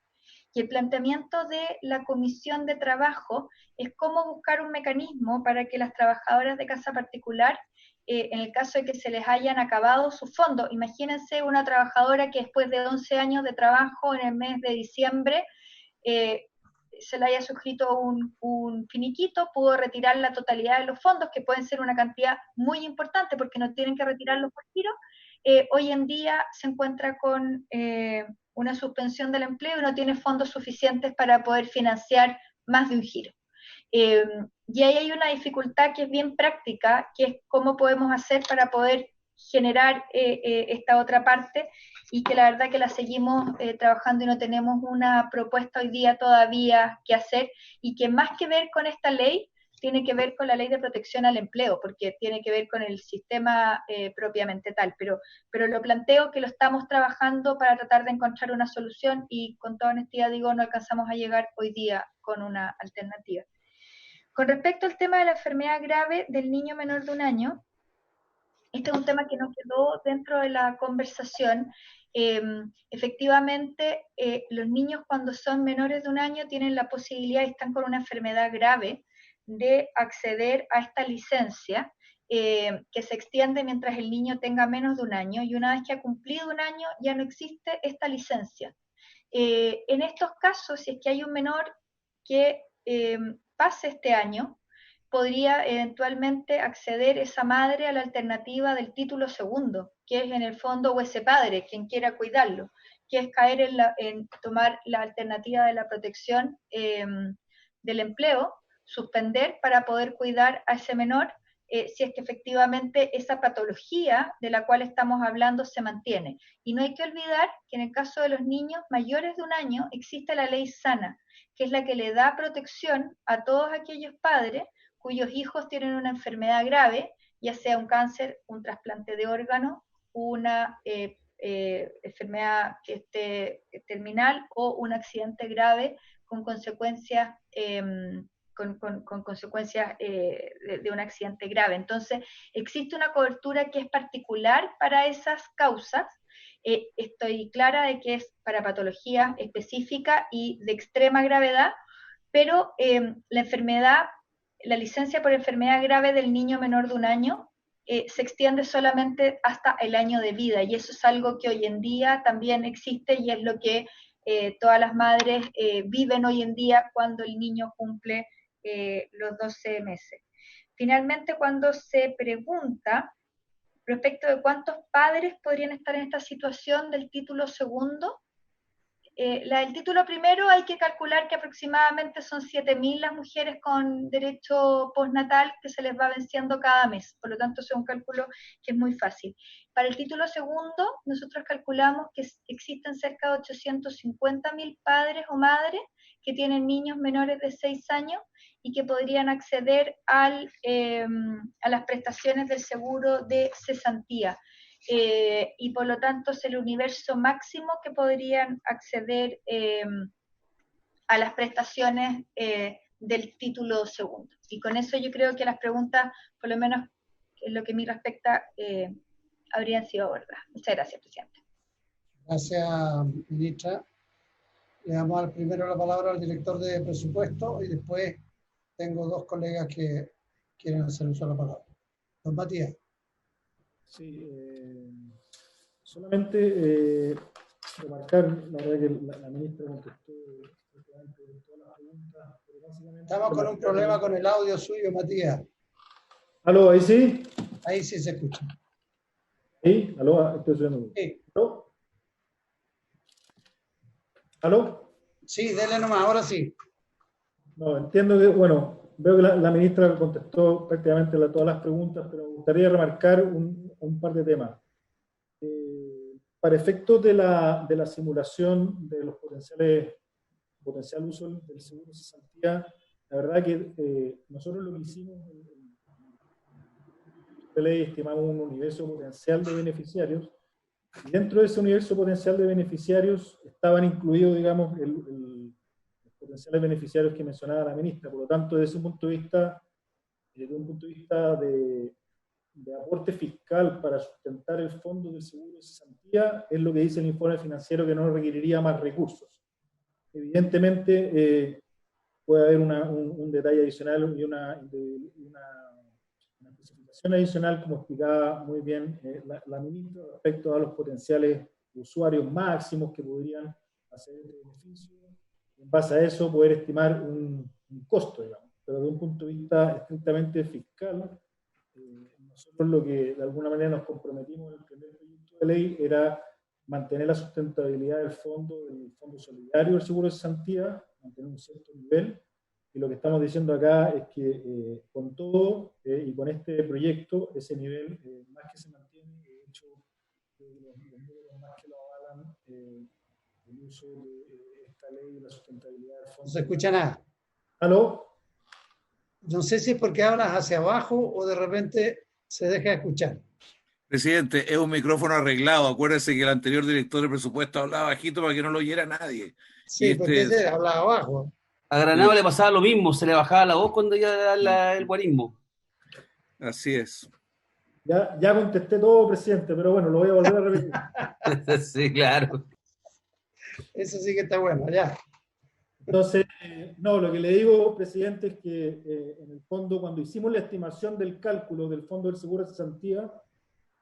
Y el planteamiento de la Comisión de Trabajo es cómo buscar un mecanismo para que las trabajadoras de casa particular, en el caso de que se les hayan acabado sus fondos, imagínense una trabajadora que después de 11 años de trabajo en el mes de diciembre se le haya suscrito un finiquito, pudo retirar la totalidad de los fondos, que pueden ser una cantidad muy importante porque no tienen que retirarlos por giro. Hoy en día se encuentra con una suspensión del empleo y no tiene fondos suficientes para poder financiar más de un giro. Y ahí hay una dificultad que es bien práctica, que es cómo podemos hacer para poder generar esta otra parte, y que la verdad que la seguimos trabajando y no tenemos una propuesta hoy día todavía que hacer, y que más que ver con esta ley, tiene que ver con la ley de protección al empleo, porque tiene que ver con el sistema propiamente tal, pero lo planteo que lo estamos trabajando para tratar de encontrar una solución, y con toda honestidad digo, no alcanzamos a llegar hoy día con una alternativa. Con respecto al tema de la enfermedad grave del niño menor de 1 año, este es un tema que nos quedó dentro de la conversación. Efectivamente, los niños cuando son menores de 1 año tienen la posibilidad, y están con una enfermedad grave, de acceder a esta licencia, que se extiende mientras el niño tenga menos de 1 año, y una vez que ha cumplido 1 año ya no existe esta licencia. En estos casos, si es que hay un menor que pase este año, podría eventualmente acceder esa madre a la alternativa del título segundo, que es en el fondo, o ese padre, quien quiera cuidarlo, que es caer en tomar la alternativa de la protección del empleo, suspender para poder cuidar a ese menor, si es que efectivamente esa patología de la cual estamos hablando se mantiene. Y no hay que olvidar que en el caso de los niños mayores de 1 año existe la ley SANA, que es la que le da protección a todos aquellos padres cuyos hijos tienen una enfermedad grave, ya sea un cáncer, un trasplante de órgano, una enfermedad que esté terminal, o un accidente grave con consecuencias con consecuencias de un accidente grave. Entonces, existe una cobertura que es particular para esas causas. Estoy clara de que es para patología específica y de extrema gravedad, pero la licencia por enfermedad grave del niño menor de 1 año se extiende solamente hasta el año de vida, y eso es algo que hoy en día también existe, y es lo que todas las madres viven hoy en día cuando el niño cumple los 12 meses. Finalmente, cuando se pregunta respecto de cuántos padres podrían estar en esta situación del título segundo, la del título primero hay que calcular que aproximadamente son 7.000 las mujeres con derecho postnatal que se les va venciendo cada mes, por lo tanto es un cálculo que es muy fácil. Para el título segundo, nosotros calculamos que existen cerca de 850.000 padres o madres que tienen niños menores de 6 años y que podrían acceder a las prestaciones del seguro de cesantía. y por lo tanto es el universo máximo que podrían acceder a las prestaciones del título segundo. Y con eso yo creo que las preguntas, por lo menos en lo que me respecta, habrían sido abordadas. Muchas gracias, presidente. Gracias, ministra. Le damos primero la palabra al director de presupuesto y después tengo dos colegas que quieren hacer uso de la palabra. Don Matías. Sí, solamente remarcar, la verdad que la ministra contestó todas las preguntas, pero básicamente... Estamos con un problema con el audio suyo, Matías. ¿Aló, ahí sí? Ahí sí se escucha. ¿Sí? ¿Aló? Estoy subiendo. Sí. ¿Aló? ¿Aló? Sí, dele nomás, ahora sí. No, entiendo que, bueno, veo que la ministra contestó prácticamente todas las preguntas, pero me gustaría remarcar un par de temas. Para efectos de la simulación de los potencial uso del seguro de cesantía, la verdad que nosotros lo que hicimos en ley estimamos un universo potencial de beneficiarios, y dentro de ese universo potencial de beneficiarios estaban incluidos, digamos, los potenciales beneficiarios que mencionaba la ministra. Por lo tanto, desde un punto de vista, de aporte fiscal para sustentar el fondo del seguro de cesantía, es lo que dice el informe financiero, que no requeriría más recursos. Evidentemente, puede haber un detalle adicional y una especificación adicional, como explicaba muy bien la ministra, respecto a los potenciales usuarios máximos que podrían hacer el beneficio. En base a eso, poder estimar un costo, digamos. Pero de un punto de vista estrictamente fiscal, nosotros lo que de alguna manera nos comprometimos en el primer proyecto de ley era mantener la sustentabilidad del fondo solidario del seguro de cesantía, mantener un cierto nivel, y lo que estamos diciendo acá es que con todo y con este proyecto, ese nivel más que se mantiene, de hecho, los números más que lo avalan, el uso de esta ley y la sustentabilidad del fondo. No se escucha nada. ¿Aló? No sé si es porque hablas hacia abajo o de repente se deja de escuchar. Presidente, es un micrófono arreglado. Acuérdese que el anterior director de presupuesto hablaba bajito para que no lo oyera nadie. Sí, porque ese hablaba abajo. A Granado le pasaba lo mismo, se le bajaba la voz cuando ya era el guarismo. Así es. Ya contesté todo, presidente, pero bueno, lo voy a volver a repetir. Sí, claro. Eso sí que está bueno, ya. Entonces, no, lo que le digo, presidente, es que en el fondo, cuando hicimos la estimación del cálculo del Fondo del Seguro de Cesantía,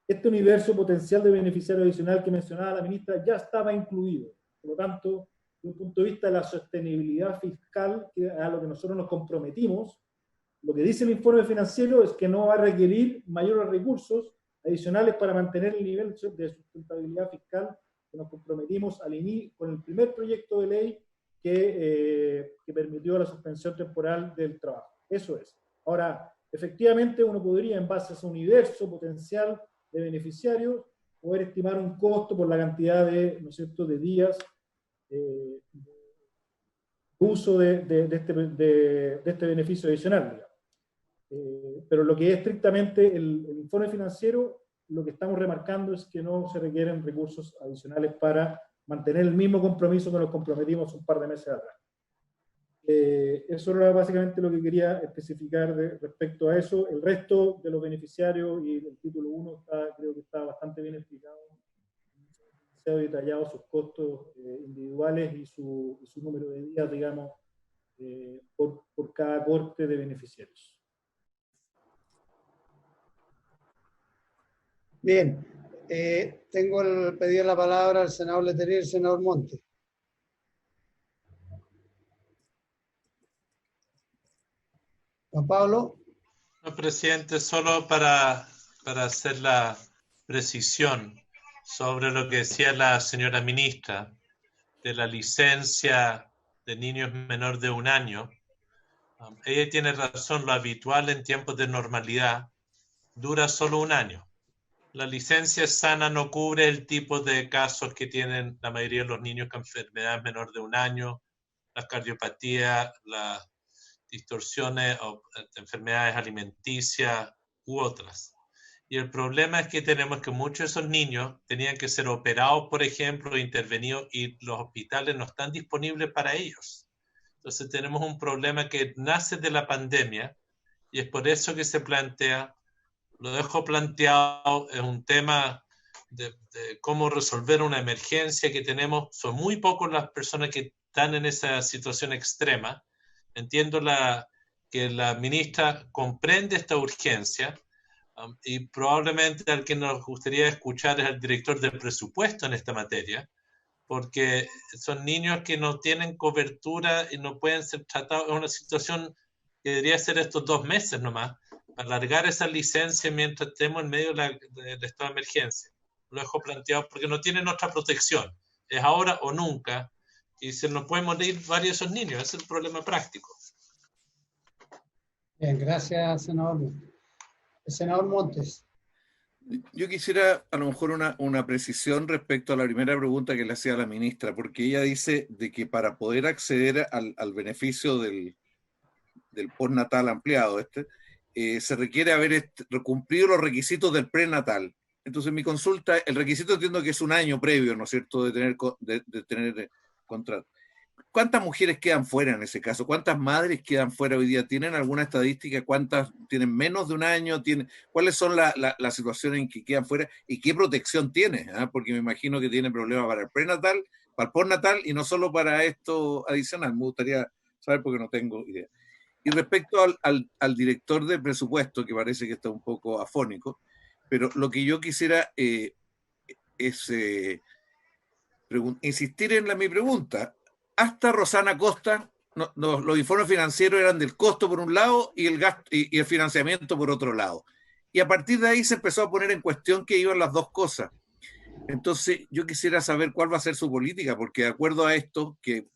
este universo potencial de beneficiario adicional que mencionaba la ministra ya estaba incluido. Por lo tanto, desde un punto de vista de la sostenibilidad fiscal, que a lo que nosotros nos comprometimos, lo que dice el informe financiero es que no va a requerir mayores recursos adicionales para mantener el nivel de sustentabilidad fiscal que nos comprometimos con el primer proyecto de ley que permitió la suspensión temporal del trabajo. Eso es. Ahora, efectivamente, uno podría, en base a ese universo potencial de beneficiarios, poder estimar un costo por la cantidad de, ¿no es cierto?, de días de uso de este beneficio adicional, digamos. Pero lo que es estrictamente el informe financiero, lo que estamos remarcando es que no se requieren recursos adicionales para mantener el mismo compromiso que nos comprometimos un par de meses atrás. Eso era básicamente lo que quería especificar respecto a eso. El resto de los beneficiarios y el título 1 creo que está bastante bien explicado, se ha detallado sus costos individuales y su número de días, digamos, por cada corte de beneficiarios. Bien, tengo el pedido de la palabra al senador Letelier y al senador Monte. Juan Pablo. No, presidente, solo para hacer la precisión sobre lo que decía la señora ministra de la licencia de niños menor de 1 año. Ella tiene razón, lo habitual en tiempos de normalidad dura solo 1 año. La licencia sana no cubre el tipo de casos que tienen la mayoría de los niños con enfermedades menor de 1 año, las cardiopatías, las distorsiones o enfermedades alimenticias u otras. Y el problema es que tenemos que muchos de esos niños tenían que ser operados, por ejemplo, intervenidos, y los hospitales no están disponibles para ellos. Entonces tenemos un problema que nace de la pandemia y es por eso que se plantea, lo dejo planteado, es un tema de cómo resolver una emergencia que tenemos. Son muy pocos las personas que están en esa situación extrema. Entiendo que la ministra comprende esta urgencia, y probablemente al que nos gustaría escuchar es el director del presupuesto en esta materia, porque son niños que no tienen cobertura y no pueden ser tratados. Es una situación que debería ser estos 2 meses nomás, alargar esa licencia mientras estemos en medio del estado de emergencia. Lo dejo planteado porque no tienen otra protección. Es ahora o nunca, y se nos pueden morir varios de esos niños. Ese es el problema práctico. Bien, gracias, senador. El senador Montes. Yo quisiera a lo mejor una precisión respecto a la primera pregunta que le hacía a la ministra, porque ella dice de que para poder acceder al beneficio del postnatal ampliado, se requiere haber cumplido los requisitos del prenatal. Entonces mi consulta, el requisito entiendo que es 1 año previo, ¿no es cierto?, de tener contrato. ¿Cuántas mujeres quedan fuera en ese caso? ¿Cuántas madres quedan fuera hoy día? ¿Tienen alguna estadística? ¿Cuántas tienen menos de 1 año? ¿Cuáles son las situaciones en que quedan fuera? ¿Y qué protección tiene? Porque me imagino que tiene problemas para el prenatal, para el postnatal y no solo para esto adicional. Me gustaría saber porque no tengo idea. Y respecto al director de presupuesto, que parece que está un poco afónico, pero lo que yo quisiera es insistir en mi pregunta. Hasta Rosana Costa, los informes financieros eran del costo por un lado y el gasto y el financiamiento por otro lado. Y a partir de ahí se empezó a poner en cuestión que iban las dos cosas. Entonces, yo quisiera saber cuál va a ser su política, porque de acuerdo a esto, que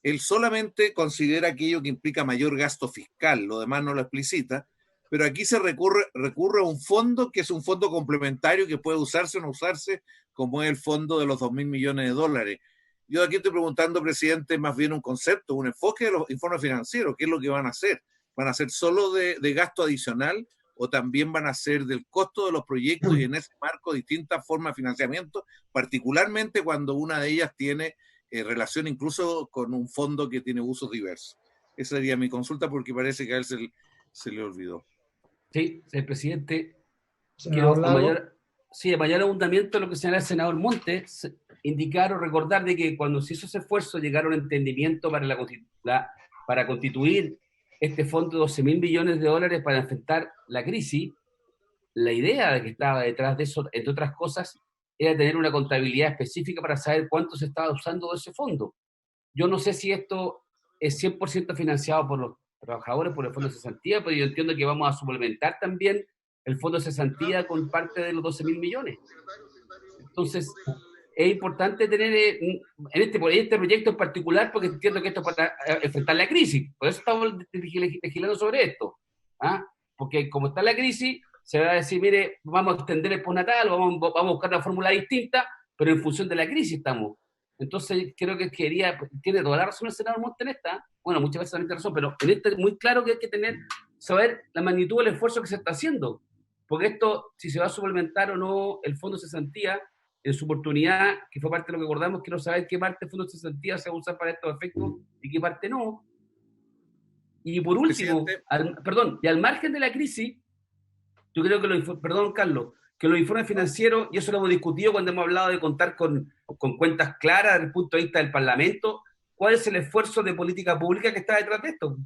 él solamente considera aquello que implica mayor gasto fiscal, lo demás no lo explicita, pero aquí se recurre a un fondo que es un fondo complementario que puede usarse o no usarse, como es el fondo de los 2.000 millones de dólares. Yo aquí estoy preguntando, presidente, más bien un concepto, un enfoque de los informes financieros. ¿Qué es lo que van a hacer? ¿Van a ser solo de gasto adicional o también van a ser del costo de los proyectos y en ese marco distintas formas de financiamiento, particularmente cuando una de ellas tiene relación incluso con un fondo que tiene usos diversos? Esa sería mi consulta porque parece que a él se le olvidó. Sí, presidente. Senador Lago. A mayor abundamiento de lo que señala el senador Montes, indicar o recordar de que cuando se hizo ese esfuerzo llegaron a un entendimiento para constituir este fondo de 12.000 millones de dólares para enfrentar la crisis. La idea que estaba detrás de eso, entre otras cosas, era tener una contabilidad específica para saber cuánto se estaba usando de ese fondo. Yo no sé si esto es 100% financiado por los trabajadores, por el fondo de cesantía, pero yo entiendo que vamos a suplementar también el fondo de cesantía con parte de los 12.000 millones. Entonces, es importante tener en este proyecto en particular, porque entiendo que esto es para enfrentar la crisis. Por eso estamos legislando sobre esto. Porque como está la crisis, se va a decir, mire, vamos a extender el postnatal, vamos a buscar una fórmula distinta, pero en función de la crisis estamos. Entonces, creo que tiene toda la razón el senador Montes en esta. Bueno, muchas veces también tiene razón, pero en esta es muy claro que hay que saber la magnitud del esfuerzo que se está haciendo. Porque esto, si se va a suplementar o no el fondo de cesantía, en su oportunidad, que fue parte de lo que acordamos, quiero saber qué parte del fondo de cesantía se va a usar para estos efectos y qué parte no. Y por último, y al margen de la crisis, yo creo que Carlos, que los informes financieros, y eso lo hemos discutido cuando hemos hablado de contar con cuentas claras desde el punto de vista del Parlamento, ¿cuál es el esfuerzo de política pública que está detrás de esto?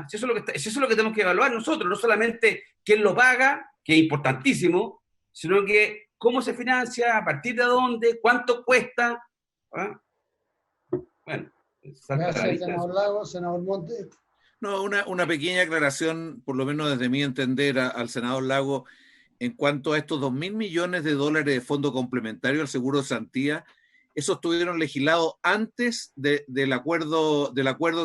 Si eso es lo que tenemos que evaluar nosotros, no solamente quién lo paga, que es importantísimo, sino que cómo se financia, a partir de dónde, cuánto cuesta. Bueno, gracias, senador Lago. Senador Montes. No, una pequeña aclaración, por lo menos desde mi entender, al senador Lago, en cuanto a estos 2.000 millones de dólares de fondo complementario al seguro de cesantía. Esos estuvieron legislados antes del acuerdo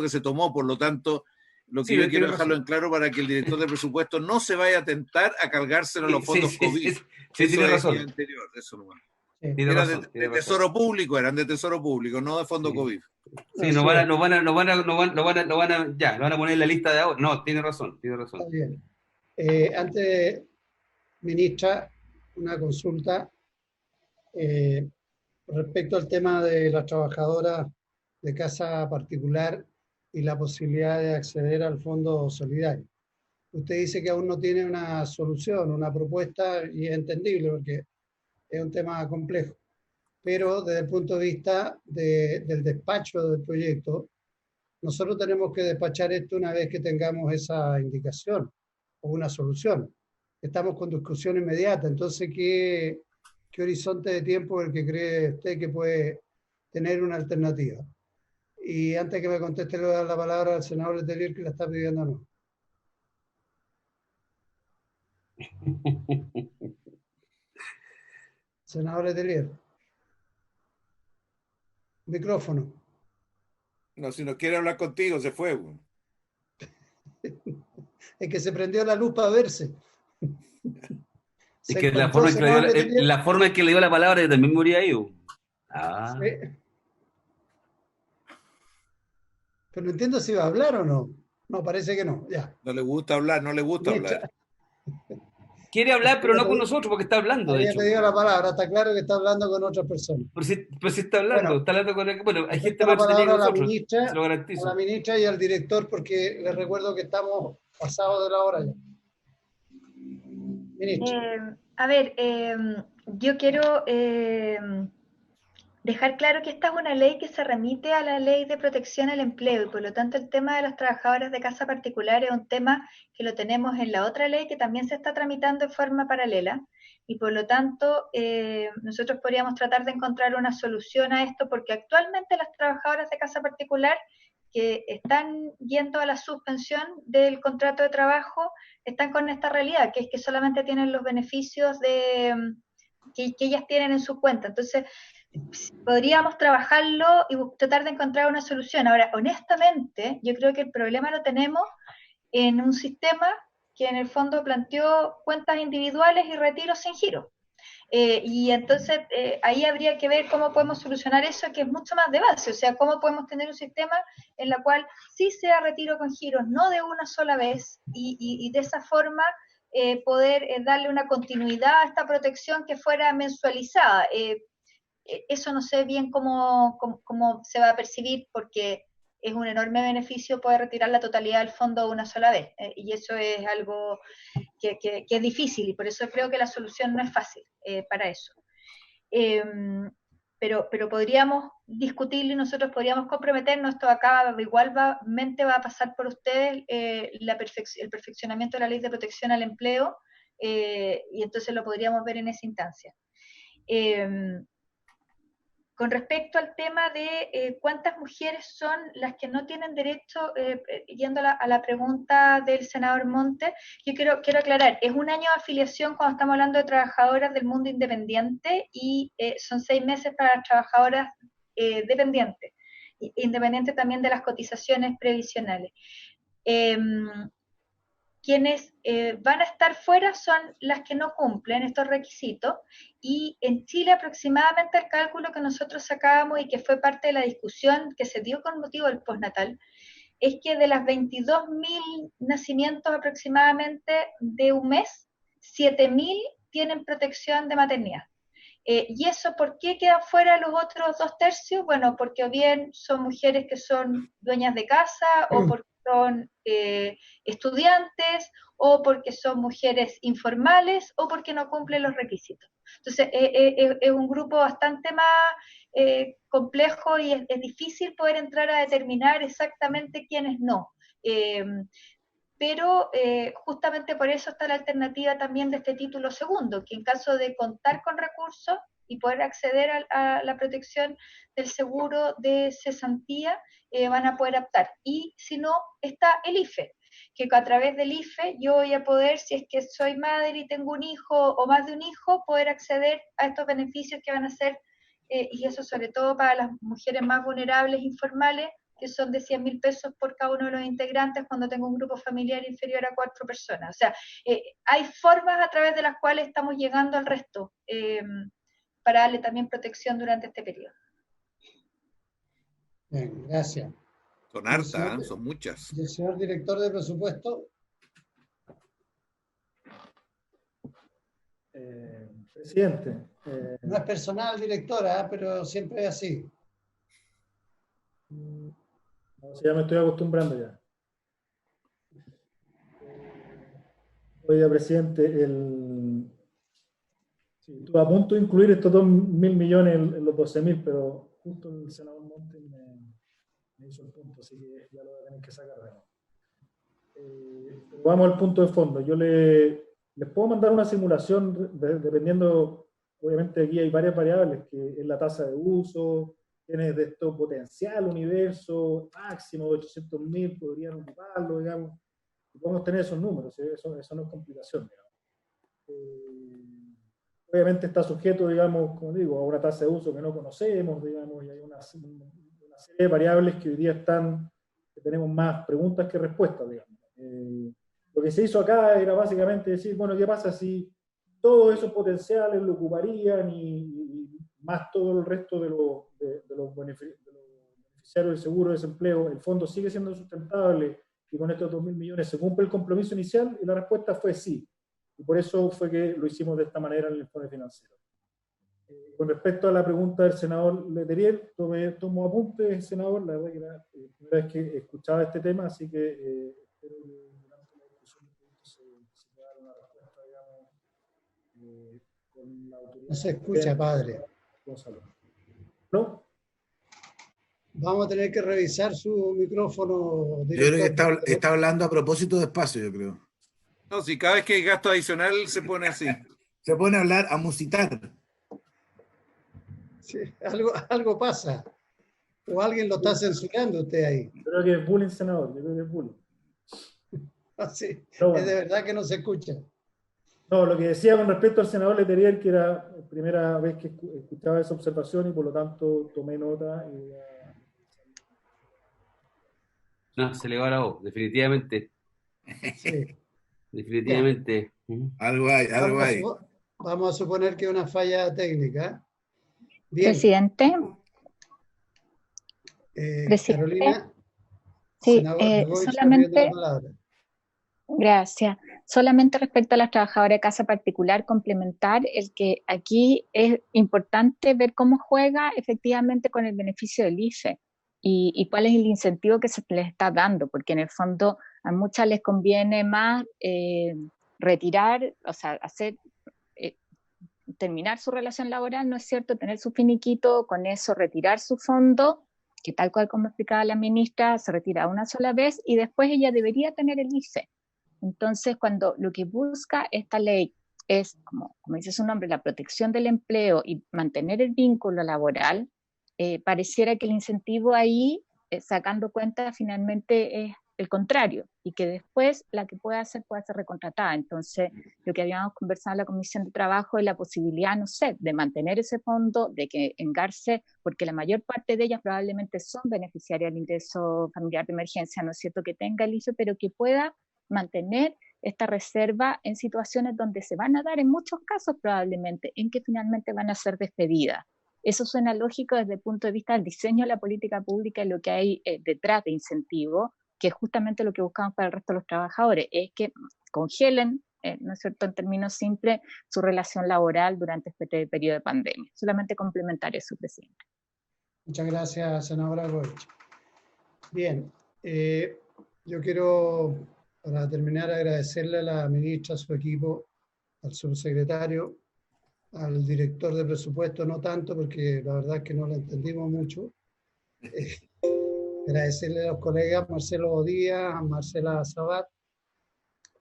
que se tomó, por lo tanto, lo que yo quiero dejarlo en claro para que el director de presupuesto no se vaya a tentar a cargárselo a los fondos COVID. Sí, tiene razón. Anterior, eso nomás. Eran de Tesoro Público, no de fondo COVID. Sí, no van a poner en la lista de ahora. No, tiene razón. Está bien. Antes Ministra, una consulta respecto al tema de las trabajadoras de casa particular y la posibilidad de acceder al Fondo Solidario. Usted dice que aún no tiene una solución, una propuesta, y es entendible porque es un tema complejo. Pero desde el punto de vista del despacho del proyecto, nosotros tenemos que despachar esto una vez que tengamos esa indicación o una solución. Estamos con discusión inmediata, entonces, ¿qué horizonte de tiempo es el que cree usted que puede tener una alternativa? Y antes que me conteste, le voy a dar la palabra al senador Letelier, que la está pidiendo no. Senador Letelier. Micrófono. No, si no quiere hablar contigo, se fue. Es que se prendió la luz para verse. Es que la forma en que le dio la palabra, yo también moría ahí. Ah. Sí. Pero no entiendo si va a hablar o no. No, parece que no. Ya. No le gusta hablar, no le gusta hablar. Quiere hablar, pero no con nosotros, porque está hablando, de hecho. Te digo la palabra, está claro que está hablando con otras personas. Pero si está hablando, Bueno, está hablando con el... Bueno, hay gente la más entretenida palabra que a la nosotros, ministra, se lo garantizo. a la ministra y al director, porque les recuerdo que estamos pasados de la hora ya. Ministra. A ver, yo quiero dejar claro que esta es una ley que se remite a la Ley de Protección al Empleo y por lo tanto el tema de las trabajadoras de casa particular es un tema que lo tenemos en la otra ley que también se está tramitando en forma paralela y por lo tanto nosotros podríamos tratar de encontrar una solución a esto porque actualmente las trabajadoras de casa particular que están yendo a la suspensión del contrato de trabajo están con esta realidad, que es que solamente tienen los beneficios que ellas tienen en su cuenta. Entonces, podríamos trabajarlo y tratar de encontrar una solución. Ahora, honestamente, yo creo que el problema lo tenemos en un sistema que en el fondo planteó cuentas individuales y retiros sin giro. Y entonces ahí habría que ver cómo podemos solucionar eso, que es mucho más de base, o sea, cómo podemos tener un sistema en el cual sí sea retiro con giros, no de una sola vez, y de esa forma poder darle una continuidad a esta protección que fuera mensualizada. Eso no sé bien cómo se va a percibir porque es un enorme beneficio poder retirar la totalidad del fondo una sola vez, y eso es algo que es difícil y por eso creo que la solución no es fácil para eso. Pero podríamos discutirlo y nosotros podríamos comprometernos, esto acá igualmente va a pasar por ustedes el perfeccionamiento de la Ley de Protección al Empleo y entonces lo podríamos ver en esa instancia. Con respecto al tema de cuántas mujeres son las que no tienen derecho, yendo a la pregunta del senador Montes, yo quiero aclarar, es un año de afiliación cuando estamos hablando de trabajadoras del mundo independiente y son 6 meses para las trabajadoras dependientes, independiente también de las cotizaciones previsionales. Quienes van a estar fuera son las que no cumplen estos requisitos y en Chile aproximadamente el cálculo que nosotros sacábamos y que fue parte de la discusión que se dio con motivo del postnatal es que de las 22.000 nacimientos aproximadamente de un mes, 7.000 tienen protección de maternidad. ¿Y eso por qué quedan fuera los otros 2/3? Bueno, porque o bien son mujeres que son dueñas de casa o porque son estudiantes o porque son mujeres informales o porque no cumplen los requisitos. Entonces, es un grupo bastante más complejo y es difícil poder entrar a determinar exactamente quiénes no. Pero justamente por eso está la alternativa también de este título segundo, que en caso de contar con recursos y poder acceder a la protección del seguro de cesantía, van a poder optar. Y si no, está el IFE, que a través del IFE yo voy a poder, si es que soy madre y tengo un hijo o más de un hijo, poder acceder a estos beneficios que van a ser, y eso sobre todo para las mujeres más vulnerables, informales, que son de 100.000 pesos por cada uno de los integrantes cuando tengo un grupo familiar inferior a 4 personas. O sea, hay formas a través de las cuales estamos llegando al resto para darle también protección durante este periodo. Bien, gracias. Son hartas, son muchas. ¿Y el señor director de presupuesto? Presidente. No es personal, directora, pero siempre es así. O sea, ya me estoy acostumbrando ya. Oiga, presidente, sí, estuve a punto de incluir estos 2.000 millones en los 12.000, pero justo el senador Montes me hizo el punto, así que ya lo voy a tener que sacar de nuevo. Vamos al punto de fondo. Yo les puedo mandar una simulación dependiendo, obviamente aquí hay varias variables, que es la tasa de uso, tienes de esto potencial universo máximo de 800.000, podrían ocuparlo, digamos. Y podemos tener esos números, eso no es complicación, digamos. Obviamente está sujeto, digamos, como digo, a una tasa de uso que no conocemos, digamos, y hay una serie de variables que hoy día que tenemos más preguntas que respuestas, digamos. Lo que se hizo acá era básicamente decir, bueno, ¿qué pasa si todos esos potenciales lo ocuparían y más todo el resto de los beneficiarios del seguro de desempleo, el fondo sigue siendo sustentable y con estos 2.000 millones se cumple el compromiso inicial? Y la respuesta fue sí. Y por eso fue que lo hicimos de esta manera en el informe financiero. Con respecto a la pregunta del senador Letelier, tomo apuntes, senador, la verdad que era la primera vez que escuchaba este tema, así que espero que durante la discusión se pueda dar una respuesta, digamos, con la autoridad. No se escucha, padre. ¿No? Vamos a tener que revisar su micrófono. Yo creo que está hablando a propósito de espacio, yo creo. No, si cada vez que hay gasto adicional se pone así. Se pone a hablar, a musitar. Sí, algo pasa. O alguien lo está censurando usted ahí. Yo creo que es bullying, senador. Yo creo que es bullying. Sí, bueno. es de verdad que no se escucha. No, lo que decía con respecto al senador Letelier, que era la primera vez que escuchaba esa observación y por lo tanto tomé nota. No, se le va la voz, definitivamente. Sí. Definitivamente. Algo hay. Vamos a suponer que es una falla técnica. Bien. Presidente. Carolina. Sí, solamente. Gracias. Solamente respecto a las trabajadoras de casa particular, complementar el que aquí es importante ver cómo juega efectivamente con el beneficio del IFE y cuál es el incentivo que se les está dando, porque en el fondo a muchas les conviene más retirar, o sea, terminar su relación laboral, ¿no es cierto?, tener su finiquito, con eso retirar su fondo, que tal cual como explicaba la ministra, se retira una sola vez y después ella debería tener el IFE. Entonces, cuando lo que busca esta ley es, como dice su nombre, la protección del empleo y mantener el vínculo laboral, pareciera que el incentivo ahí, sacando cuenta, finalmente es el contrario, y que después la que puede ser recontratada. Entonces, lo que habíamos conversado en la Comisión de Trabajo es la posibilidad, no sé, de mantener ese fondo, de que engarce, porque la mayor parte de ellas probablemente son beneficiarias del ingreso familiar de emergencia, ¿no es cierto?, que tenga el IFE, pero que pueda mantener esta reserva en situaciones donde se van a dar, en muchos casos probablemente, en que finalmente van a ser despedidas. Eso suena lógico desde el punto de vista del diseño de la política pública y lo que hay detrás de incentivo, que es justamente lo que buscamos para el resto de los trabajadores, es que congelen, ¿no es cierto?, en términos simples, su relación laboral durante este periodo de pandemia. Solamente complementar eso, presidente. Muchas gracias, senadora Goich. Bien, yo quiero, para terminar, agradecerle a la ministra, a su equipo, al subsecretario, al director de presupuesto, no tanto, porque la verdad es que no lo entendimos mucho. Agradecerle a los colegas Marcelo Díaz, a Marcela Sabat,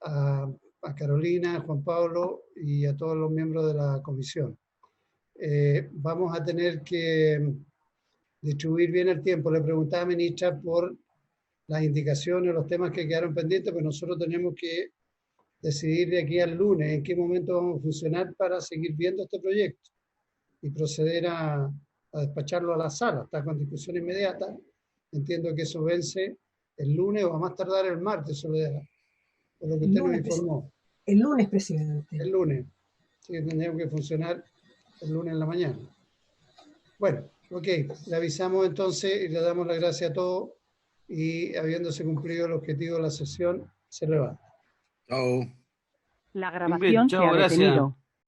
a Carolina, a Juan Pablo y a todos los miembros de la comisión. Vamos a tener que distribuir bien el tiempo. Le preguntaba a la ministra por las indicaciones, los temas que quedaron pendientes, pero nosotros tenemos que decidir de aquí al lunes en qué momento vamos a funcionar para seguir viendo este proyecto y proceder a despacharlo a la sala. Está con discusión inmediata. Entiendo que eso vence el lunes o a más tardar el martes, Soledad, por lo que usted nos informó. El lunes, presidente. El lunes. Sí, tendríamos que funcionar el lunes en la mañana. Bueno, ok. Le avisamos entonces y le damos las gracias a todos y habiéndose cumplido el objetivo de la sesión, se levanta. Chao. La grabación se ha gracias. detenido.